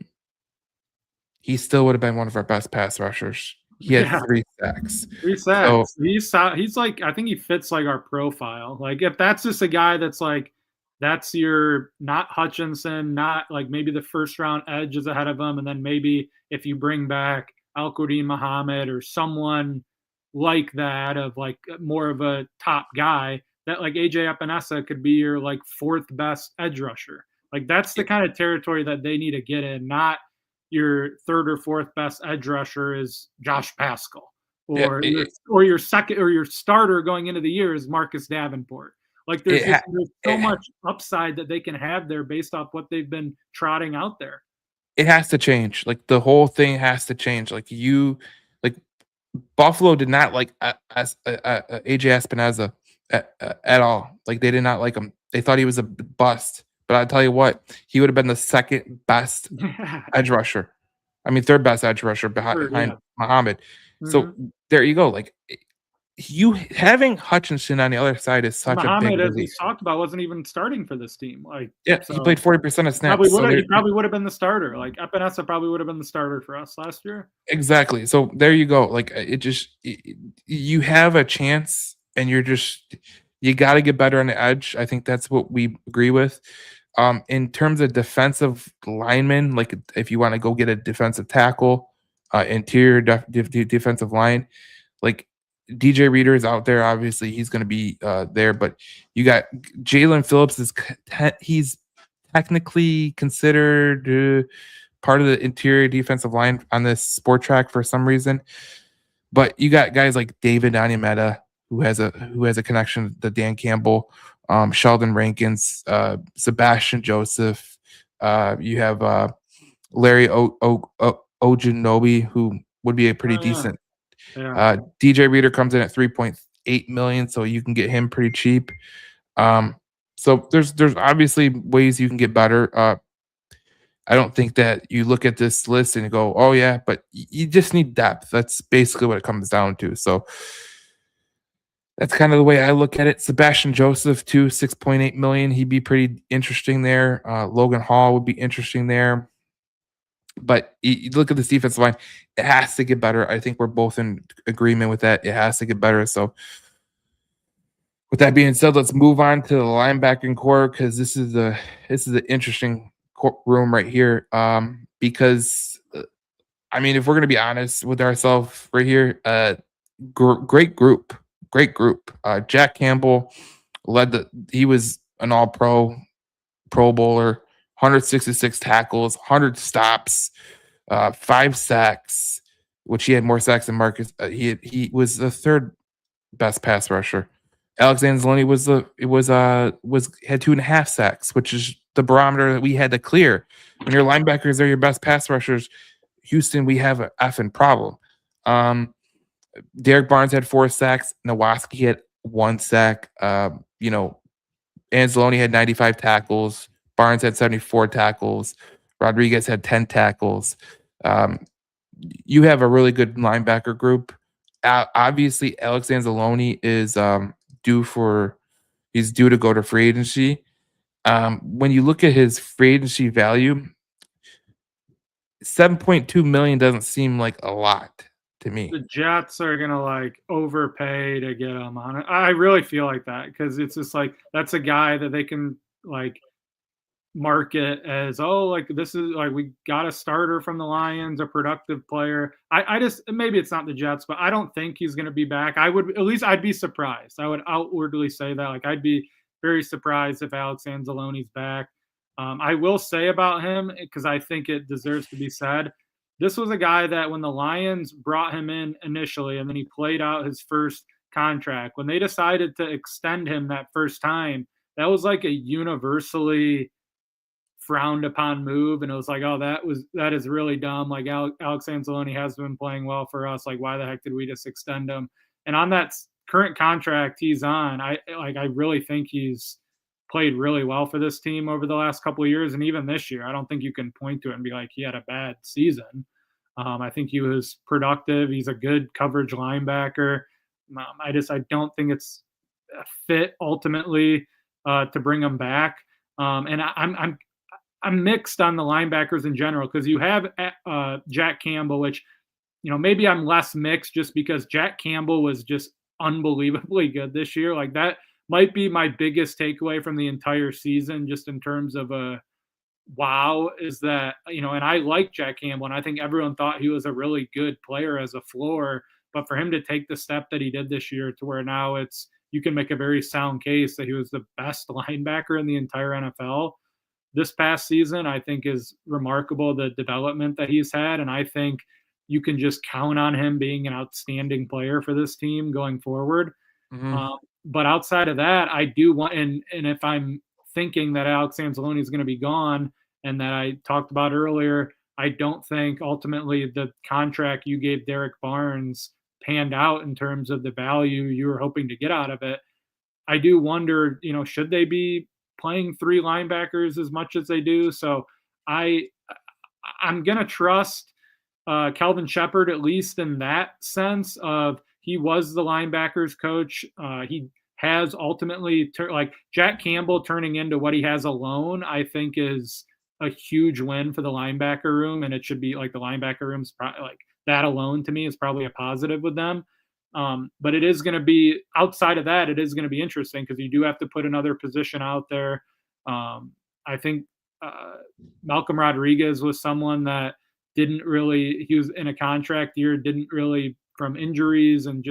he still would have been one of our best pass rushers. He had 3 sacks. 3 sacks. So, he's like, I think he fits like our profile. Like if that's just a guy that's like, that's your not Hutchinson, not like maybe the first round edge is ahead of him, and then maybe if you bring back Al-Quddin Muhammad or someone like that of like more of a top guy, that like AJ Epinesa could be your like 4th best edge rusher. Like that's the kind of territory that they need to get in, not your 3rd or 4th best edge rusher is Josh Pascal or your second or your starter going into the year is Marcus Davenport. Like there's so much upside that they can have there based off what they've been trotting out there. It has to change. Like the whole thing has to change. Like Buffalo did not like AJ Espinoza at all. Like they did not like him. They thought he was a bust. But I tell you what, he would have been the 2nd best edge rusher. I mean, 3rd best edge rusher behind Muhammad. Mm-hmm. So there you go. Like you having Hutchinson on the other side is such a big relief. As we talked about, wasn't even starting for this team. Like he played 40% of snaps. He probably would have been the starter. Like Epinesa probably would have been the starter for us last year. Exactly. So there you go. Like you have a chance and you got to get better on the edge. I think that's what we agree with. In terms of defensive linemen, like if you want to go get a defensive tackle, interior defensive line, like DJ Reader is out there. Obviously, he's going to be there, but you got Jalen Phillips he's technically considered part of the interior defensive line on this sport track for some reason. But you got guys like David Onyemata, who has a connection to Dan Campbell, Sheldon Rankins, Sebastian Joseph. You have Larry Ojinobi, who would be a pretty decent. DJ Reader comes in at 3.8 million, so you can get him pretty cheap. So there's obviously ways you can get better. I don't think that you look at this list and you go, oh yeah, but you just need depth. That's basically what it comes down to. So that's kind of the way I look at it. Sebastian Joseph too, 6.8 million. He'd be pretty interesting there. Logan Hall would be interesting there. But you look at this defensive line, it has to get better. I think we're both in agreement with that. It has to get better. So with that being said, let's move on to the linebacking core, because this is the interesting room right here. Because I mean, if we're gonna be honest with ourselves right here, great group. Jack Campbell he was an all-pro, Pro Bowler, 166 tackles, 100 stops, 5 sacks, which he had more sacks than Marcus. He was the third best pass rusher. Alex Anzalone had 2.5 sacks, which is the barometer that we had to clear. When your linebackers are your best pass rushers, Houston, we have an effing problem. Derek Barnes had 4 sacks. Nowatzki had 1 sack. Anzalone had 95 tackles. Barnes had 74 tackles. Rodriguez had 10 tackles. You have a really good linebacker group. Obviously, Alex Anzalone is he's due to go to free agency. When you look at his free agency value, 7.2 million doesn't seem like a lot to me. The Jets are gonna overpay to get him on it. I really feel like that, because it's just that's a guy that they can market as, this is we got a starter from the Lions, a productive player. I just, maybe it's not the Jets, but I don't think he's going to be back. I'd be surprised. I would outwardly say that I'd be very surprised if Alex Anzalone's back. I will say about him, because I think it deserves to be said, this was a guy that when the Lions brought him in initially and then he played out his first contract, when they decided to extend him that first time, that was a universally frowned upon move, and it was that is really dumb. Alex Anzalone has been playing well for us. Why the heck did we just extend him? And on that current contract he's on, I really think he's played really well for this team over the last couple of years, and even this year, I don't think you can point to it and be he had a bad season. I think he was productive. He's a good coverage linebacker. I don't think it's a fit ultimately to bring him back. And I'm mixed on the linebackers in general, because you have Jack Campbell, which, maybe I'm less mixed just because Jack Campbell was just unbelievably good this year. That might be my biggest takeaway from the entire season, just in terms of wow, is that, and I like Jack Campbell, and I think everyone thought he was a really good player as a floor, but for him to take the step that he did this year to where now you can make a very sound case that he was the best linebacker in the entire NFL this past season, I think is remarkable, the development that he's had. And I think you can just count on him being an outstanding player for this team going forward. Mm-hmm. But outside of that, I do want, and if I'm thinking that Alex Anzalone is going to be gone, and that I talked about earlier, I don't think ultimately the contract you gave Derek Barnes panned out in terms of the value you were hoping to get out of it. I do wonder, should they be playing 3 linebackers as much as they do? So I'm going to trust Kelvin Shepard, at least in that sense of he was the linebackers coach. He has ultimately, Jack Campbell turning into what he has alone, I think is a huge win for the linebacker room. And it should be the linebacker room's probably that alone to me is probably a positive with them. But it is going to be outside of that. It is going to be interesting because you do have to put another position out there. I think uh, Malcolm Rodriguez was someone that didn't really. He was in a contract year, didn't really from injuries and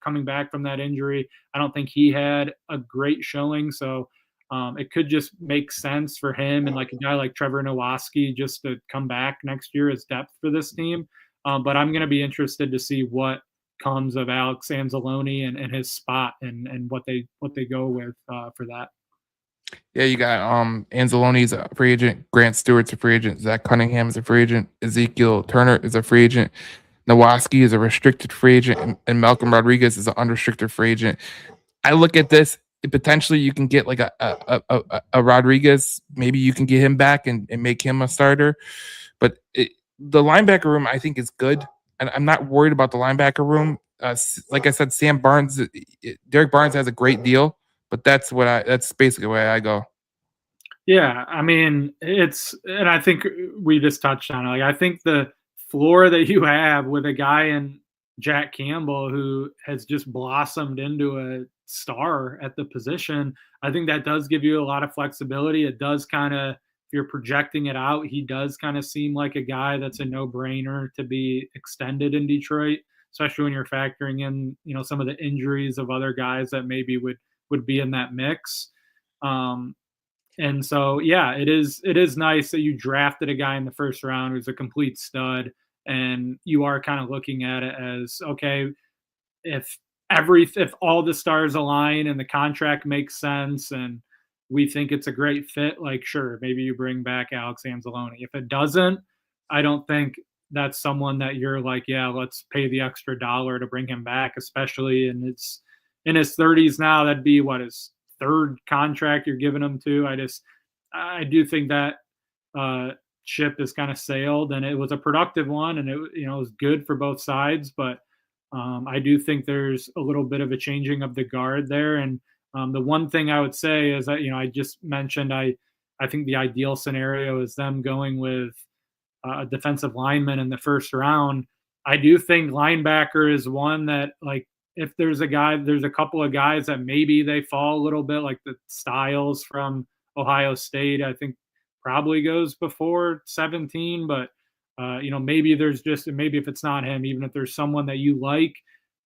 coming back from that injury. I don't think he had a great showing. So it could just make sense for him and like a guy like Trevor Nowaski just to come back next year as depth for this team. But I'm going to be interested to see what comes of Alex Anzalone and his spot and what they go with for that. Yeah, you got Anzalone's a free agent, Grant Stewart's a free agent, Zach Cunningham is a free agent, Ezekiel Turner is a free agent, Nowaski is a restricted free agent, and Malcolm Rodriguez is an unrestricted free agent. I look at this, potentially you can get like a Rodriguez, maybe you can get him back and make him a starter. But the linebacker room, I think, is good. And I'm not worried about the linebacker room. Like I said, Sam Barnes, Derek Barnes has a great deal, but that's basically the way I go. Yeah, I mean, and I think we just touched on it. Like, I think the floor that you have with a guy in Jack Campbell who has just blossomed into a star at the position, I think that does give you a lot of flexibility. It does kind of, if you're projecting it out, he does kind of seem like a guy that's a no-brainer to be extended in Detroit, especially when you're factoring in, some of the injuries of other guys that maybe would be in that mix. And so, yeah, it is nice that you drafted a guy in the first round who's a complete stud, and you are kind of looking at it as, okay, if all the stars align and the contract makes sense and we think it's a great fit, like, sure, maybe you bring back Alex Anzalone. If it doesn't, I don't think that's someone that you're like, yeah, let's pay the extra dollar to bring him back, especially in his 30s now. That'd be what, his third contract you're giving him to. I do think that ship has kind of sailed, and it was a productive one, and it was good for both sides. But I do think there's a little bit of a changing of the guard there. And the one thing I would say is that I just mentioned I think the ideal scenario is them going with a defensive lineman in the first round. I do think linebacker is one that, like, if there's a couple of guys that maybe they fall a little bit, like the Styles from Ohio State, I think probably goes before 17, but maybe if it's not him, even if there's someone that you like,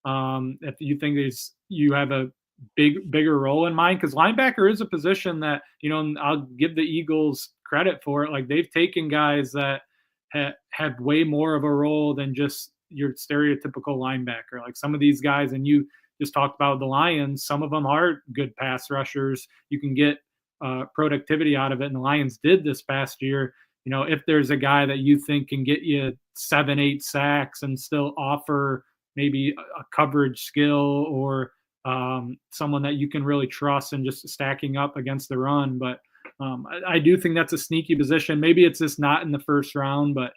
if you think you have a bigger role in mind, because linebacker is a position that, I'll give the Eagles credit for it. Like, they've taken guys that have way more of a role than just your stereotypical linebacker. Like, some of these guys, and you just talked about the Lions, some of them are good pass rushers. You can get productivity out of it, and the Lions did this past year. If there's a guy that you think can get you 7-8 sacks and still offer maybe a coverage skill, or someone that you can really trust and just stacking up against the run. But I do think that's a sneaky position. Maybe it's just not in the first round, but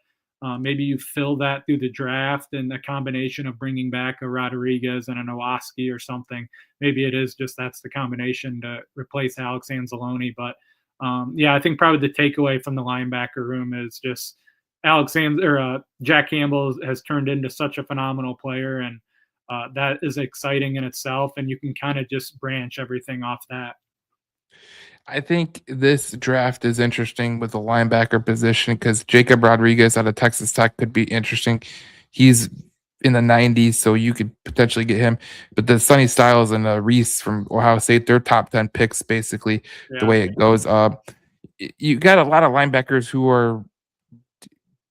maybe you fill that through the draft, and a combination of bringing back a Rodriguez and a Nowaski or something. Maybe it is just that's the combination to replace Alex Anzalone. But I think probably the takeaway from the linebacker room is just Jack Campbell has turned into such a phenomenal player, and that is exciting in itself. And you can kind of just branch everything off that. I think this draft is interesting with the linebacker position because Jacob Rodriguez out of Texas Tech could be interesting. He's in the 90s, so you could potentially get him. But the Sonny Styles and Reese from Ohio State, they're top 10 picks, basically, the way it goes. You got a lot of linebackers who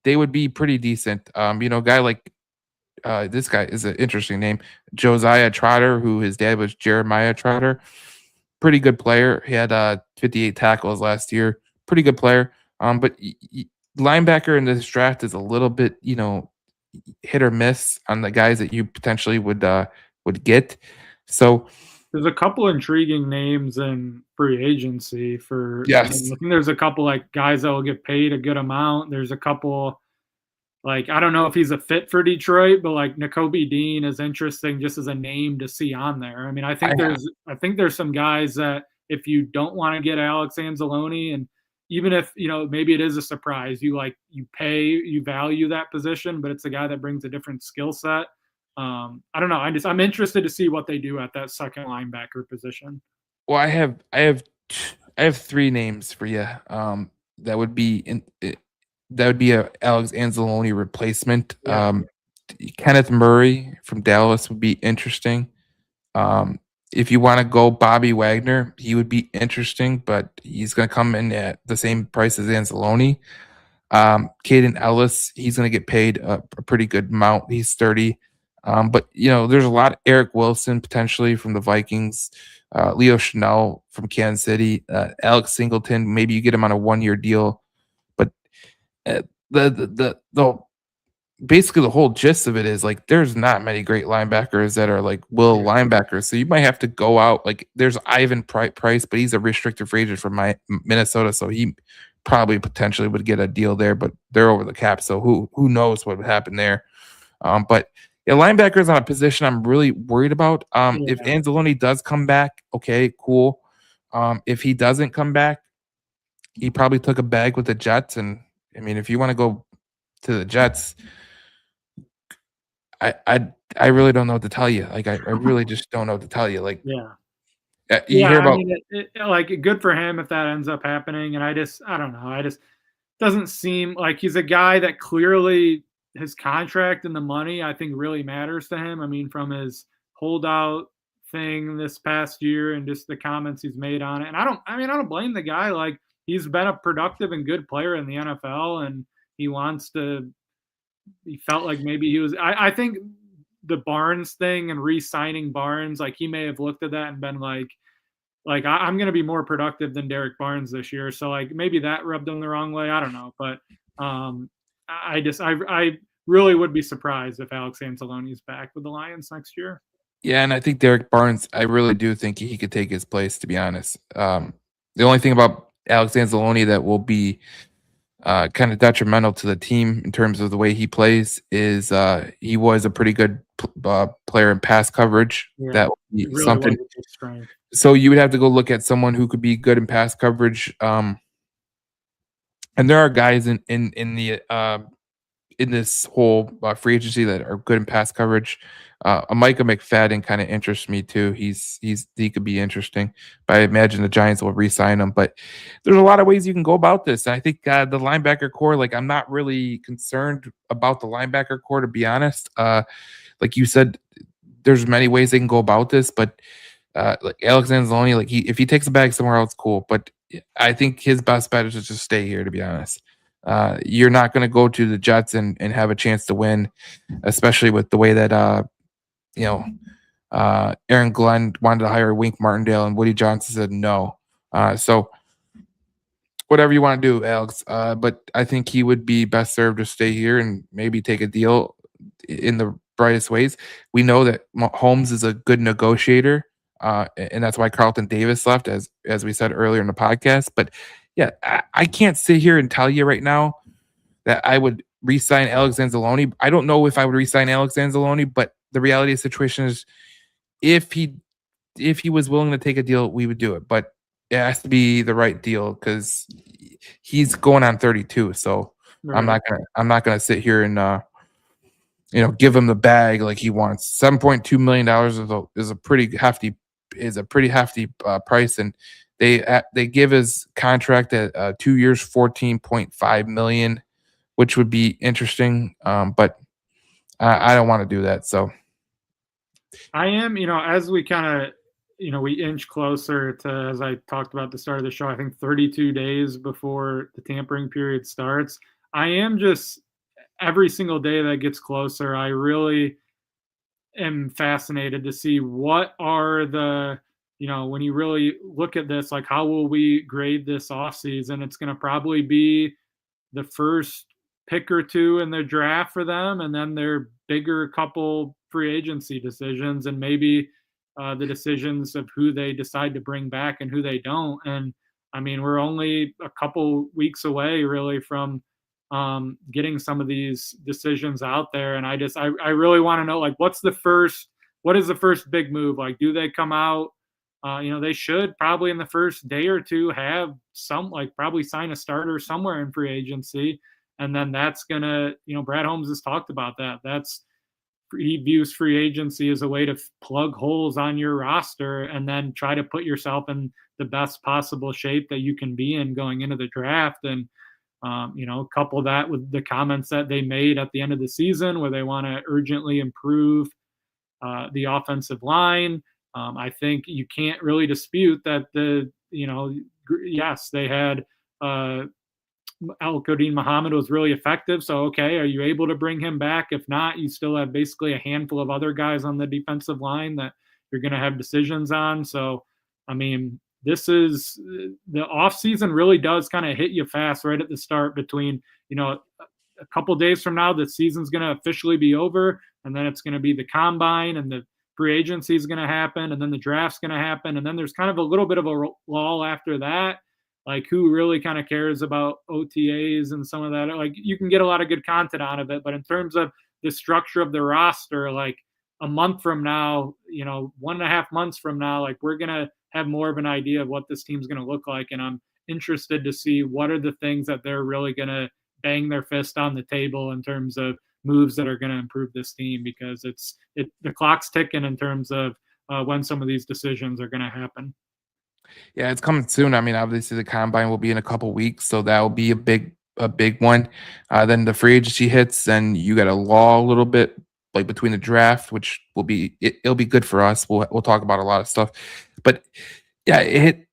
they would be pretty decent. A guy like this guy is an interesting name, Josiah Trotter, who his dad was Jeremiah Trotter. Pretty good player. He had 58 tackles last year. Pretty good player. But linebacker in this draft is a little bit, hit or miss on the guys that you potentially would get. So there's a couple intriguing names in free agency for. Yes. I think there's a couple like guys that will get paid a good amount. There's a couple. Like, I don't know if he's a fit for Detroit, but like Nakobe Dean is interesting just as a name to see on there. I mean, I think there's some guys that if you don't want to get Alex Anzalone, and even if, maybe it is a surprise, you value that position, but it's a guy that brings a different skill set. I don't know. I'm interested to see what they do at that second linebacker position. Well, I have 3 names for you. That would be that would be a Alex Anzalone replacement. Yeah, Kenneth Murray from Dallas would be interesting. If you wanna go Bobby Wagner, he would be interesting, but he's gonna come in at the same price as Anzalone. Caden Ellis, he's gonna get paid a pretty good amount. He's 30. But there's a lot. Eric Wilson potentially from the Vikings, Leo Chanel from Kansas City, Alex Singleton. Maybe you get him on a 1-year deal, but uh, the basically the whole gist of it is like there's not many great linebackers that are like will yeah, linebackers. So you might have to go out like there's Ivan Price, but he's a restricted free agent from Minnesota, so he probably potentially would get a deal there, but they're over the cap, so who knows what would happen there. But yeah, linebackers on a position I'm really worried about. If yeah. Anzalone does come back, okay, cool. If he doesn't come back, he probably took a bag with the Jets, and I mean, if you want to go to the Jets, I really don't know what to tell you. Like I really just don't know what to tell you. Like Yeah. you Yeah, hear I about mean, like good for him if that ends up happening. And I don't know. I just doesn't seem like he's a guy that clearly his contract and the money I think really matters to him. I mean, from his holdout thing this past year and just the comments he's made on it. And I don't blame the guy. Like he's been a productive and good player in the NFL, and he wants to. He felt like maybe he was. I think the Barnes thing and re-signing Barnes, like he may have looked at that and been like I'm going to be more productive than Derek Barnes this year. So like maybe that rubbed him the wrong way. I don't know, but I really would be surprised if Alex Anzalone is back with the Lions next year. yeah, and I think Derek Barnes, I really do think he could take his place, to be honest. The only thing about Alex Anzalone that will be kind of detrimental to the team in terms of the way he plays is he was a pretty good player in pass coverage. Yeah, That would it be really was something. a big strength. So you would have to go look at someone who could be good in pass coverage. And there are guys in this whole free agency that are good in pass coverage. A Micah McFadden kind of interests me too. He could be interesting, but I imagine the Giants will re-sign him. But there's a lot of ways you can go about this. And I think the linebacker core, like I'm not really concerned about the linebacker core, to be honest. Like you said, there's many ways they can go about this, but like Alex Anzalone, like if he takes a bag somewhere else, cool. But I think his best bet is to just stay here, to be honest. You're not going to go to the Jets and have a chance to win, especially with the way that you know Aaron Glenn wanted to hire Wink Martindale and Woody Johnson said no. So whatever you want to do, Alex. But I think he would be best served to stay here and maybe take a deal in the brightest ways. We know that Holmes is a good negotiator, and that's why Carlton Davis left, as we said earlier in the podcast. But yeah, I can't sit here and tell you right now that I would re-sign Alex Anzalone. I don't know if I would re-sign Alex Anzalone, but the reality of the situation is if he was willing to take a deal, we would do it. But it has to be the right deal because he's going on 32. So Right. I'm not gonna sit here and give him the bag like he wants. $7.2 million is a pretty hefty price, and they give his contract at 2 years, 14.5 million, which would be interesting. But I don't want to do that. So I am, as we kind of, we inch closer to, as I talked about at the start of the show, I think 32 days before the tampering period starts. I am just every single day that gets closer, I really am fascinated to see what are the, when you really look at this, like how will we grade this offseason? It's going to probably be the first pick or two in the draft for them, and then their bigger couple free agency decisions, and maybe the decisions of who they decide to bring back and who they don't. And I mean, we're only a couple weeks away, really, from getting some of these decisions out there. And I really want to know, like, what is the first big move? Like, do they come out? They should probably in the first day or two have probably sign a starter somewhere in free agency. And then that's going to, Brad Holmes has talked about that. That's, he views free agency as a way to plug holes on your roster and then try to put yourself in the best possible shape that you can be in going into the draft. And couple that with the comments that they made at the end of the season where they want to urgently improve the offensive line. I think you can't really dispute that yes, they had Al-Qadim Muhammad was really effective. So, okay, are you able to bring him back? If not, you still have basically a handful of other guys on the defensive line that you're going to have decisions on. So, I mean, this is the offseason really does kind of hit you fast right at the start between, a couple days from now, the season's going to officially be over, and then it's going to be the combine and the free agency is going to happen, and then the draft's going to happen. And then there's kind of a little bit of a lull after that. Like, who really kind of cares about OTAs and some of that? Like, you can get a lot of good content out of it, but in terms of the structure of the roster, like a month from now, 1.5 months from now, like we're going to have more of an idea of what this team's going to look like. And I'm interested to see what are the things that they're really going to bang their fist on the table in terms of moves that are going to improve this team, because the clock's ticking in terms of when some of these decisions are going to happen. Yeah, it's coming soon. I mean, obviously the combine will be in a couple weeks, so that will be a big one. Then the free agency hits, and you got a lull a little bit, like between the draft, which will be it'll be good for us. We'll talk about a lot of stuff, but yeah, it hit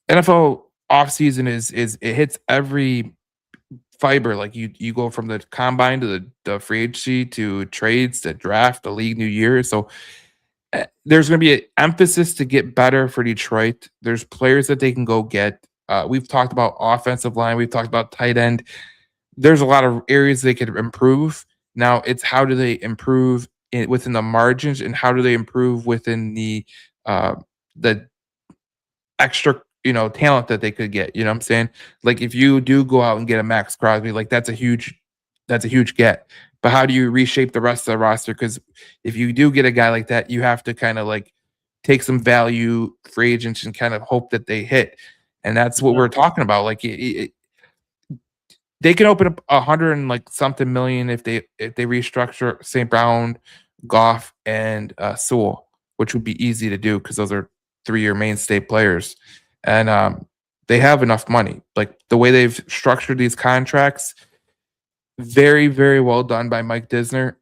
NFL offseason is it hits every fiber. Like you go from the combine to the free agency to trades to draft, the league new year. So there's going to be an emphasis to get better for Detroit. There's players that they can go get. We've talked about offensive line. We've talked about tight end. There's a lot of areas they could improve. Now it's how do they improve within the margins, and how do they improve within the extra talent that they could get. You know what I'm saying? Like if you do go out and get a Max Crosby, like that's a huge get. But how do you reshape the rest of the roster? Because if you do get a guy like that, you have to kind of like take some value free agents and kind of hope that they hit. And that's what we're talking about. Like they can open up 100 and like something million if they restructure St. Brown, Goff, and Sewell, which would be easy to do because those are 3-year mainstay players. And they have enough money. Like the way they've structured these contracts, very, very well done by Mike Disner.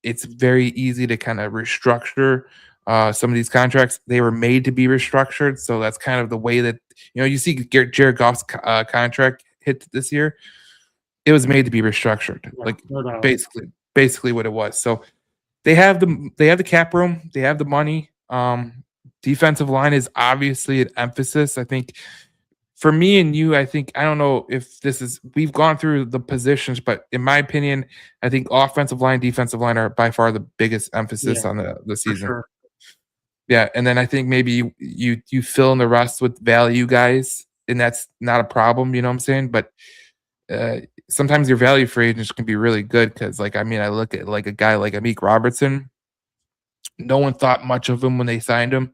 It's very easy to kind of restructure some of these contracts. They were made to be restructured, so that's kind of the way that you see Jared Goff's contract hit this year. It was made to be restructured, like basically what it was. So they have the cap room, they have the money. Defensive line is obviously an emphasis. I think for me and you, I don't know if we've gone through the positions, but in my opinion, I think offensive line, defensive line are by far the biggest emphasis on the season. Sure. Yeah, and then I think maybe you fill in the rest with value guys, and that's not a problem. You know what I'm saying? But sometimes your value free agents can be really good because, I look at like a guy like Amik Robertson. No one thought much of him when they signed him.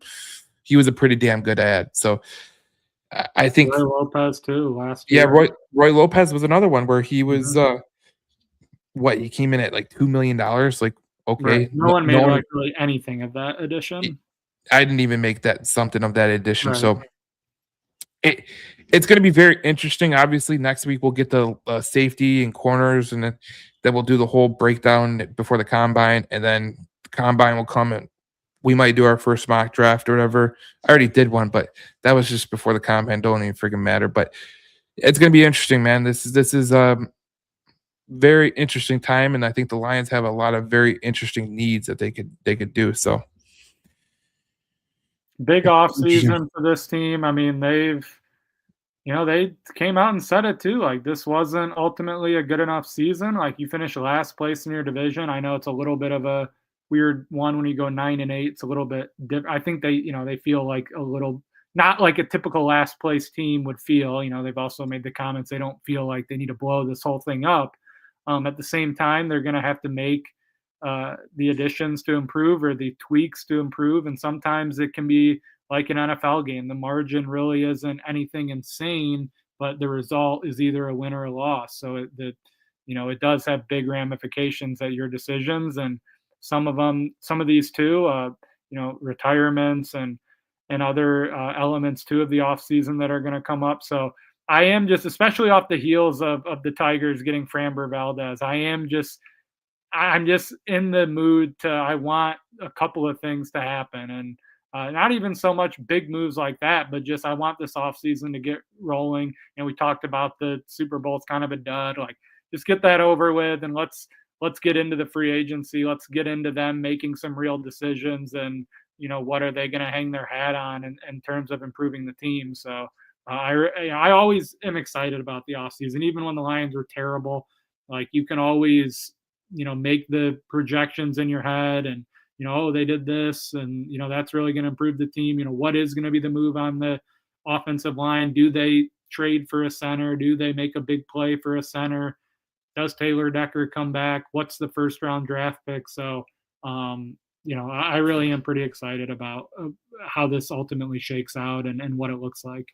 He was a pretty damn good ad. So I think Roy Lopez too last year. Yeah, Roy Lopez was another one where he was he came in at like $2 million. Like, okay, right. No one made really anything of that addition. I didn't even make something of that addition. Right. So it's going to be very interesting. Obviously, next week we'll get the safety and corners, and then we'll do the whole breakdown before the combine, and then the combine will come and we might do our first mock draft or whatever. I already did one, but that was just before the combine. Don't even freaking matter. But it's going to be interesting, man. This is very interesting time, and I think the Lions have a lot of very interesting needs that they could do. So big off season for this team. I mean, they came out and said it too. Like, this wasn't ultimately a good enough season. Like, you finish last place in your division. I know it's a little bit of a weird one when you go 9-8. It's a little bit different. I think they feel like a little, not like a typical last place team would feel. They've also made the comments they don't feel like they need to blow this whole thing up. At the same time, they're going to have to make the additions to improve or the tweaks to improve. And sometimes it can be like an NFL game. The margin really isn't anything insane, but the result is either a win or a loss. So it does have big ramifications at your decisions, and some of these too, retirements and other elements too of the offseason that are going to come up. So I am just, especially off the heels of the Tigers getting Framber Valdez, I'm just in the mood I want a couple of things to happen, and not even so much big moves like that, but just I want this offseason to get rolling. And we talked about the Super Bowl's kind of a dud. Like, just get that over with, and let's get into the free agency. Let's get into them making some real decisions, and what are they going to hang their hat on in terms of improving the team. So I always am excited about the offseason, even when the Lions were terrible. Like, you can always make the projections in your head, and oh, they did this, and that's really going to improve the team. What is going to be the move on the offensive line? Do they trade for a center? Do they make a big play for a center? Does Taylor Decker come back? What's the first round draft pick? So I really am pretty excited about how this ultimately shakes out and what it looks like.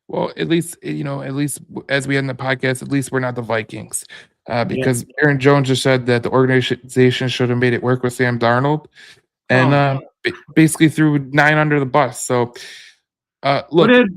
Well, at least as we end the podcast, at least we're not the Vikings, because Aaron Jones just said that the organization should have made it work with Sam Darnold, and basically threw 9 under the bus. So, look, what did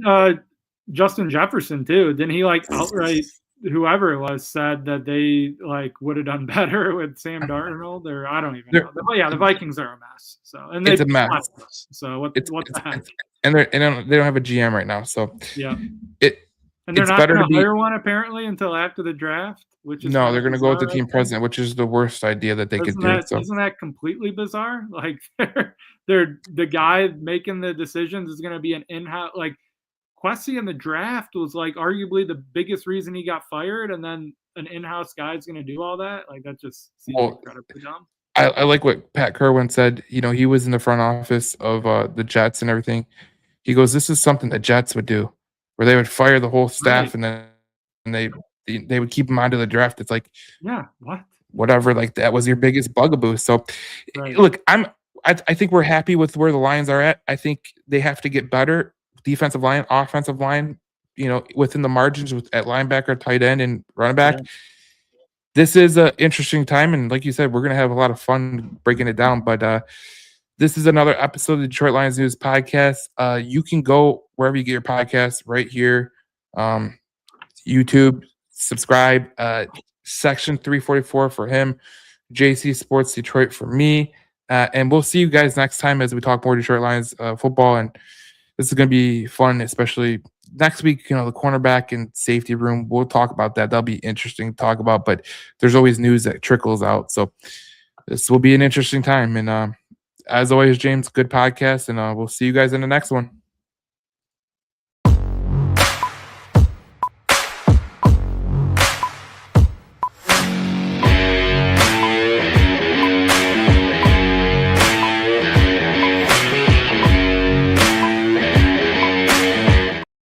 Justin Jefferson too? Didn't he outright? Whoever it was said that they would have done better with Sam Darnold, or I don't even know. But yeah, the Vikings are a mess. So, and it's a mess. So what the heck? And they don't have a GM right now. So yeah, and they're not going to hire one apparently until after the draft. Which is no, they're going to go with the team president, which is the worst idea that they could do. So. Isn't that completely bizarre? Like, they're the guy making the decisions is going to be an in-house Kwesi in the draft was arguably the biggest reason he got fired, and then an in-house guy is going to do all that. That just seems incredibly dumb. I like what Pat Kerwin said. He was in the front office of the Jets and everything. He goes, "This is something the Jets would do, where they would fire the whole staff, right. and they would keep them onto the draft." It's whatever. That was your biggest bugaboo. So, right. Look, I think we're happy with where the Lions are at. I think they have to get better. Defensive line, offensive line, within the margins at linebacker, tight end, and running back. Yeah. This is an interesting time, and like you said, we're going to have a lot of fun breaking it down. But this is another episode of the Detroit Lions News Podcast. You can go wherever you get your podcasts, right here, YouTube, subscribe, Section 344 for him, JC Sports Detroit for me, and we'll see you guys next time as we talk more Detroit Lions football. And this is going to be fun, especially next week, the cornerback and safety room. We'll talk about that. That'll be interesting to talk about, but there's always news that trickles out. So this will be an interesting time. And as always, James, good podcast, and we'll see you guys in the next one.